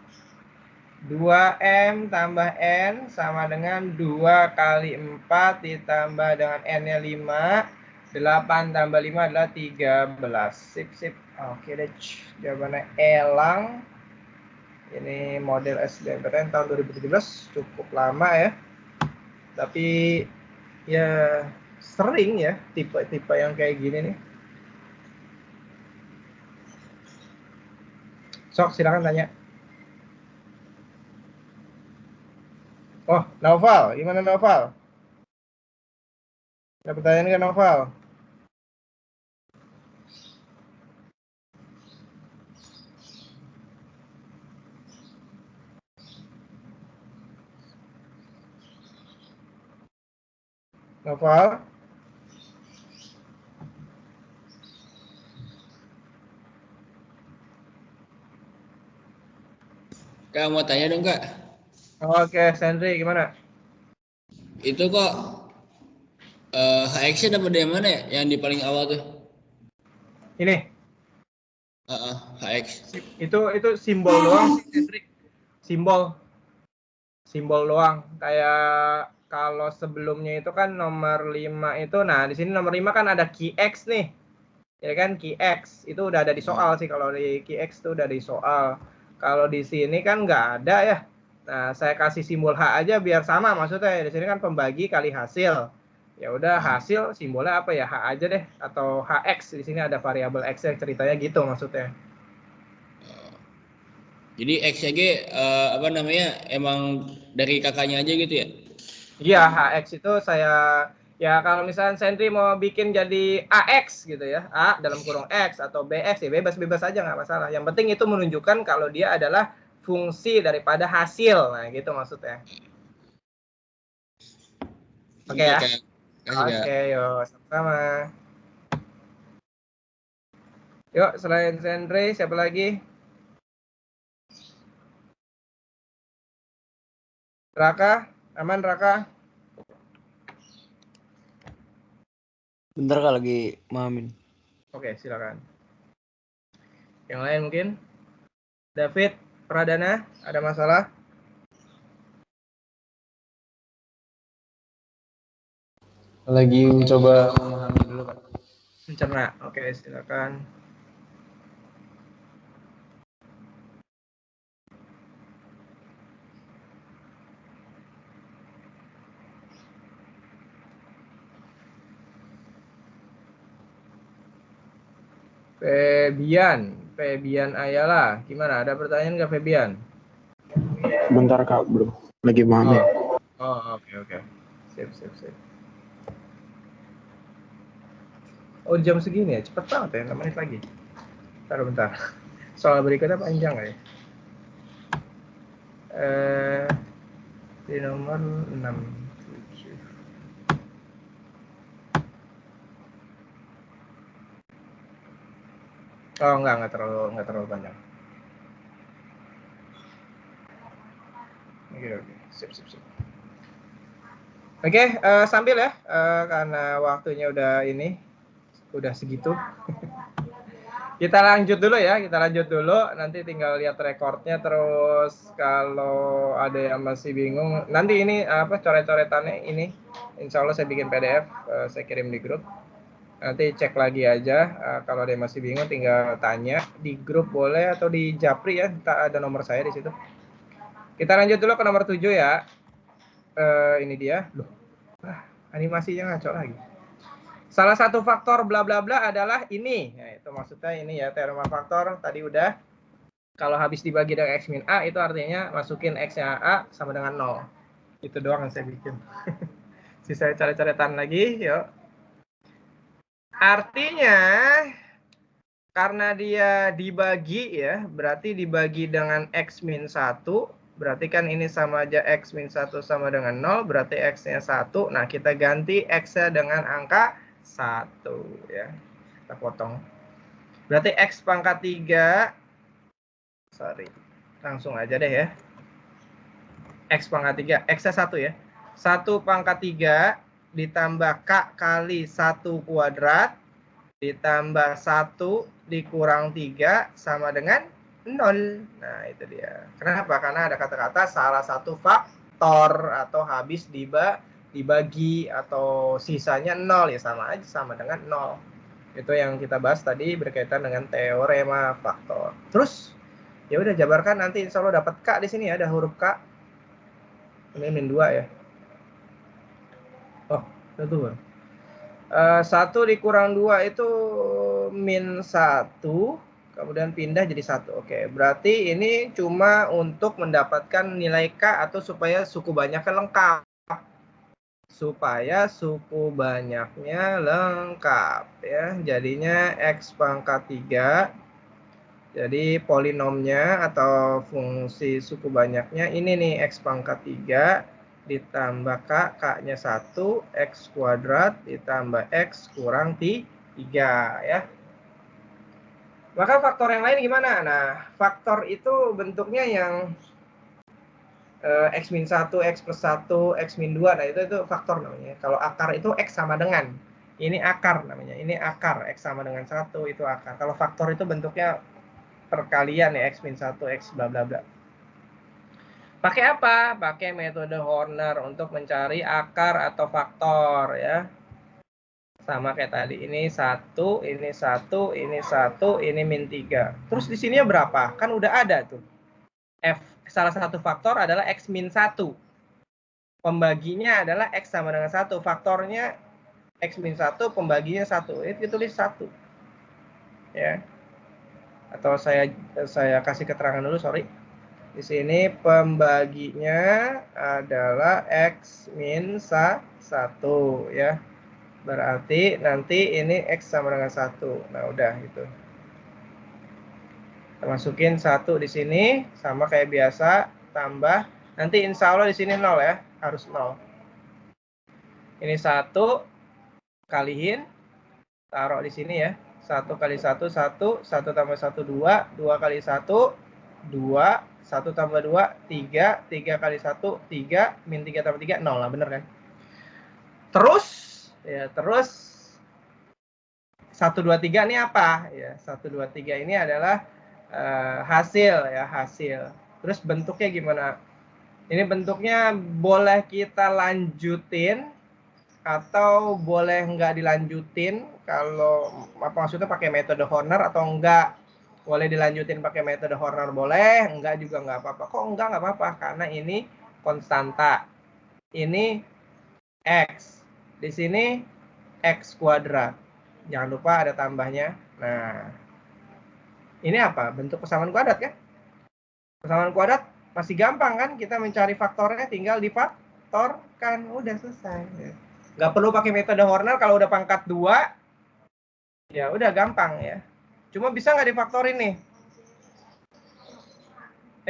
[SPEAKER 1] 2M tambah N sama dengan 2 kali 4 ditambah dengan N-nya 5. 8 tambah 5 adalah 13. Sip, sip. Oke deh, jawabannya elang. Ini model SBMPTN tahun 2017, cukup lama ya. Tapi ya sering ya tipe-tipe yang kayak gini nih. Sok, silakan tanya. Oh, Noval. Gimana Noval? Ada pertanyaan ke Noval? Noval?
[SPEAKER 4] Kak mau tanya dong Kak.
[SPEAKER 1] Oke, Sandri gimana?
[SPEAKER 4] Itu kok HX-nya dapat dari mana ya? Yang di paling awal tuh.
[SPEAKER 1] Ini.
[SPEAKER 4] HX.
[SPEAKER 1] Itu simbol doang sih, Sandri. Simbol doang. Kayak kalau sebelumnya itu kan nomor 5 itu, nah di sini nomor 5 kan ada key X nih. Ya kan, key X itu udah ada di soal sih, kalau di key X itu udah di soal. Kalau di sini kan nggak ada ya. Nah, saya kasih simbol H aja biar sama maksudnya. Di sini kan pembagi kali hasil. Ya udah, hasil simbolnya apa ya? H aja deh, atau HX. Di sini ada variabel X ya, ceritanya gitu maksudnya.
[SPEAKER 4] Jadi XG apa namanya emang dari kakaknya aja gitu ya?
[SPEAKER 1] Iya, HX itu saya, ya kalau misalnya Sentri mau bikin jadi AX gitu ya, A dalam kurung X atau BX ya bebas-bebas aja nggak masalah. Yang penting itu menunjukkan kalau dia adalah fungsi daripada hasil. Nah, gitu maksudnya. Oke ya.
[SPEAKER 4] Kak. Kasih Kak.
[SPEAKER 1] Oke, yuk sama-sama. Yuk, selain Sentri siapa lagi? Raka, aman Raka?
[SPEAKER 3] Bentar Kak lagi mamin.
[SPEAKER 1] Oke, silakan. Yang lain mungkin? David Pradana, ada masalah?
[SPEAKER 3] Lagi mencoba memahami dulu Kak.
[SPEAKER 1] Mencerna. Oke, silakan. Febian Ayala, gimana? Ada pertanyaan nggak Febian?
[SPEAKER 2] Bentar Kak, belum. Lagi paham ya.
[SPEAKER 1] Oke. Sip. Oh, jam segini ya? Cepet banget ya, 6 menit lagi. Bentar. Soal berikutnya panjang nggak ya? Di nomor 6. Oh, nggak terlalu panjang. Oke. Sip. Oke, sambil ya, karena waktunya udah segitu. Kita lanjut dulu. Nanti tinggal lihat rekornya, terus kalau ada yang masih bingung, nanti ini coret-coretannya ini, insya Allah saya bikin PDF, saya kirim di grup. Nanti cek lagi aja, kalau ada yang masih bingung tinggal tanya di grup boleh atau di Japri ya, ada nomor saya di situ. Kita lanjut dulu ke nomor 7 ya. Ini dia. Loh, animasinya ngaco lagi. Salah satu faktor bla bla bla adalah ini. Nah, itu maksudnya ini ya, teorema faktor tadi udah. Kalau habis dibagi dengan X min A itu artinya masukin X-nya A sama dengan 0. Itu doang yang saya bikin. Sisa coret-coretan lagi, yuk. Artinya karena dia dibagi ya, berarti dibagi dengan X min 1, berarti kan ini sama aja X min 1 sama dengan 0, berarti X-nya 1. Nah, kita ganti X-nya dengan angka 1 ya. Kita potong. Berarti X pangkat 3, langsung aja deh ya. X pangkat 3, X-nya 1 ya. 1 pangkat 3 ditambah K kali 1 kuadrat ditambah 1 dikurang 3 sama dengan 0. Nah, itu dia. Kenapa? Karena ada kata-kata salah satu faktor atau habis dibagi atau sisanya 0 ya sama aja sama dengan 0. Itu yang kita bahas tadi berkaitan dengan teorema faktor. Terus ya udah jabarkan nanti insya Allah dapat K di sini ya, ada huruf K. Ini min 2 ya. Oh, itu 1 dikurang 2 itu min 1, kemudian pindah jadi 1. Oke, berarti ini cuma untuk mendapatkan nilai K atau supaya suku banyaknya lengkap. Supaya suku banyaknya lengkap ya. Jadinya X pangkat 3. Jadi polinomnya atau fungsi suku banyaknya ini nih X pangkat 3 ditambah K, K-nya 1, X kuadrat ditambah X kurang 3 ya. Maka faktor yang lain gimana? Nah, faktor itu bentuknya yang X min 1, X plus 1, X min 2, nah itu faktor namanya. Kalau akar itu X sama dengan, ini akar namanya, ini akar, X sama dengan 1, itu akar. Kalau faktor itu bentuknya perkalian ya, X min 1, X bla bla bla. Pakai apa? Pakai metode Horner untuk mencari akar atau faktor ya. Sama kayak tadi, ini 1, ini 1, ini 1, ini min 3. Terus di sininya berapa? Kan udah ada tuh. F, salah satu faktor adalah X min 1. Pembaginya adalah X sama dengan 1. Faktornya X min 1, pembaginya 1. Itu ditulis 1. Ya. Atau saya kasih keterangan dulu, sorry. Di sini pembaginya adalah X min 1 ya. Berarti nanti ini X sama dengan 1. Nah, udah gitu. Kita masukin 1 di sini sama kayak biasa, tambah nanti insya Allah di sini 0 ya, harus 0. Ini 1 kaliin, taruh di sini ya. 1 kali 1 1, 1 tambah 1 2, 2 kali 1 2, 1 tambah 2, 3, 3 kali 1, 3, min 3 tambah 3, 0 lah, bener kan? Terus, ya terus 1, 2, 3 ini apa? Ya, 1, 2, 3 ini adalah hasil ya, hasil. Terus bentuknya gimana? Ini bentuknya boleh kita lanjutin atau boleh nggak dilanjutin. Kalau apa maksudnya pakai metode Horner atau enggak? Boleh dilanjutin pakai metode Horner boleh, enggak juga nggak apa-apa. Kok enggak apa-apa? Karena ini konstanta. Ini X. Di sini X kuadrat. Jangan lupa ada tambahnya. Nah, ini apa? Bentuk persamaan kuadrat kan? Persamaan kuadrat masih gampang kan? Kita mencari faktornya tinggal difaktorkan. Udah selesai. Nggak perlu pakai metode Horner kalau udah pangkat 2. Ya udah gampang ya. Cuma bisa nggak difaktorin nih?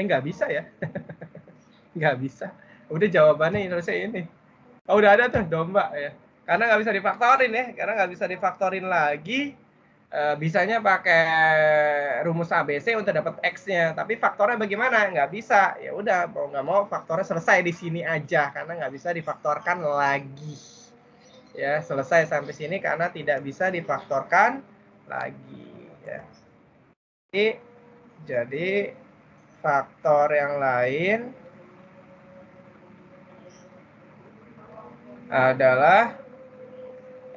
[SPEAKER 1] Nggak bisa ya. Nggak bisa. Udah jawabannya Indonesia ini. Oh, udah ada tuh domba ya. Karena nggak bisa difaktorin ya. Karena nggak bisa difaktorin lagi. Bisanya pakai rumus ABC untuk dapat X-nya. Tapi faktornya bagaimana? Nggak bisa. Ya udah, mau nggak mau faktornya selesai di sini aja. Karena nggak bisa difaktorkan lagi. Ya, selesai sampai sini karena tidak bisa difaktorkan lagi ya. Jadi faktor yang lain adalah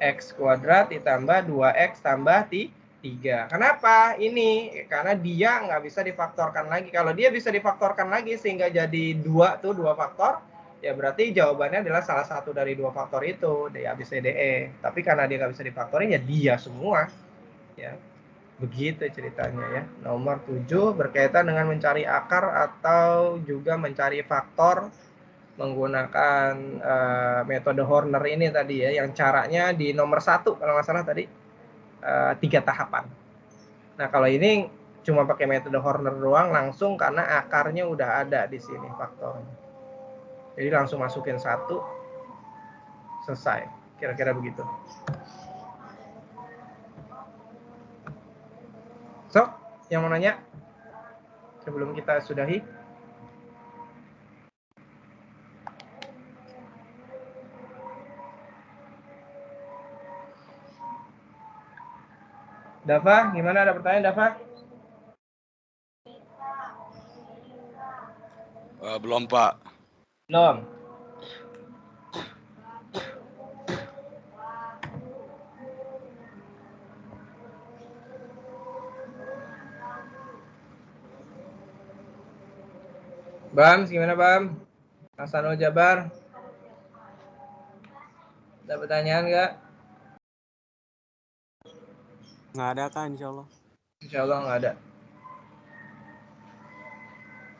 [SPEAKER 1] X kuadrat ditambah 2X tambah 3. Kenapa? Ini karena dia nggak bisa difaktorkan lagi. Kalau dia bisa difaktorkan lagi sehingga jadi 2 faktor, ya berarti jawabannya adalah salah satu dari 2 faktor itu, D, A, B, C, D, E. Tapi karena dia nggak bisa difaktorin, ya dia semua. Ya, begitu ceritanya ya. Nomor 7 berkaitan dengan mencari akar atau juga mencari faktor menggunakan metode Horner ini tadi ya, yang caranya di nomor 1 kalau nggak salah tadi 3 tahapan. Nah kalau ini cuma pakai metode Horner doang langsung karena akarnya udah ada di sini faktornya. Jadi langsung masukin 1, selesai. Kira-kira begitu. So, yang mau nanya sebelum kita sudahi? Dava, gimana, ada pertanyaan Dava?
[SPEAKER 6] Belum, Pak.
[SPEAKER 1] Belum. Bam, gimana Bam? Hasanul Jabar? Ada pertanyaan nggak?
[SPEAKER 3] Nggak ada kan, insya Allah.
[SPEAKER 1] Insya Allah nggak ada.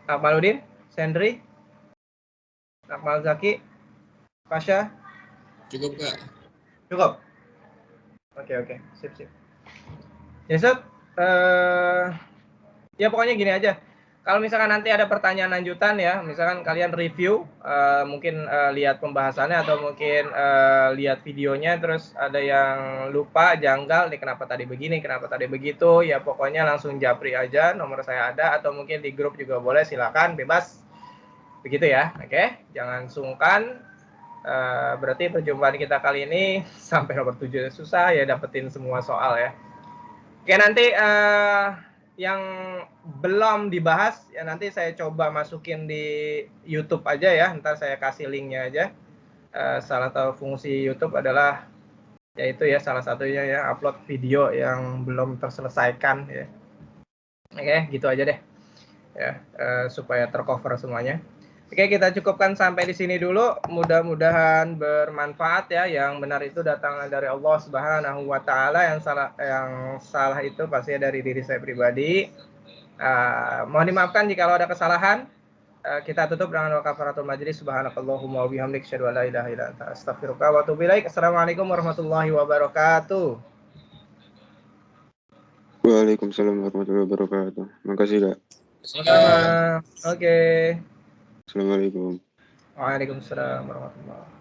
[SPEAKER 1] Akmaludin, Sendri, Akmal Zaki, Pasha?
[SPEAKER 4] Cukup, Kak.
[SPEAKER 1] Cukup? Oke. Sip. Yesut, ya pokoknya gini aja. Kalau misalkan nanti ada pertanyaan lanjutan ya, misalkan kalian review, mungkin lihat pembahasannya atau mungkin lihat videonya, terus ada yang lupa, janggal, nih kenapa tadi begini, kenapa tadi begitu, ya pokoknya langsung japri aja, nomor saya ada, atau mungkin di grup juga boleh, silakan, bebas. Begitu ya, oke? Jangan sungkan. Berarti perjumpaan kita kali ini sampai nomor 7 susah ya dapetin semua soal ya. Oke, nanti yang belum dibahas ya nanti saya coba masukin di YouTube aja ya, ntar saya kasih linknya aja. Salah satu fungsi YouTube adalah yaitu ya salah satunya ya upload video yang belum terselesaikan ya. Oke, gitu aja deh ya, supaya tercover semuanya. Oke, kita cukupkan sampai di sini dulu. Mudah-mudahan bermanfaat ya. Yang benar itu datangnya dari Allah Subhanahu wa taala, yang salah itu pasti dari diri saya pribadi. Mohon dimaafkan jika ada kesalahan. Kita tutup dengan wa kafaratul majlis. Subhanakallahumma wa bihamdika asyhadu an la ilaha illa anta astaghfiruka wa atubu ilaik. Assalamualaikum warahmatullahi wabarakatuh.
[SPEAKER 2] Waalaikumsalam warahmatullahi wabarakatuh. Makasih, Kak.
[SPEAKER 1] Oke.
[SPEAKER 2] Assalamualaikum.
[SPEAKER 1] Waalaikumsalam warahmatullahi wabarakatuh.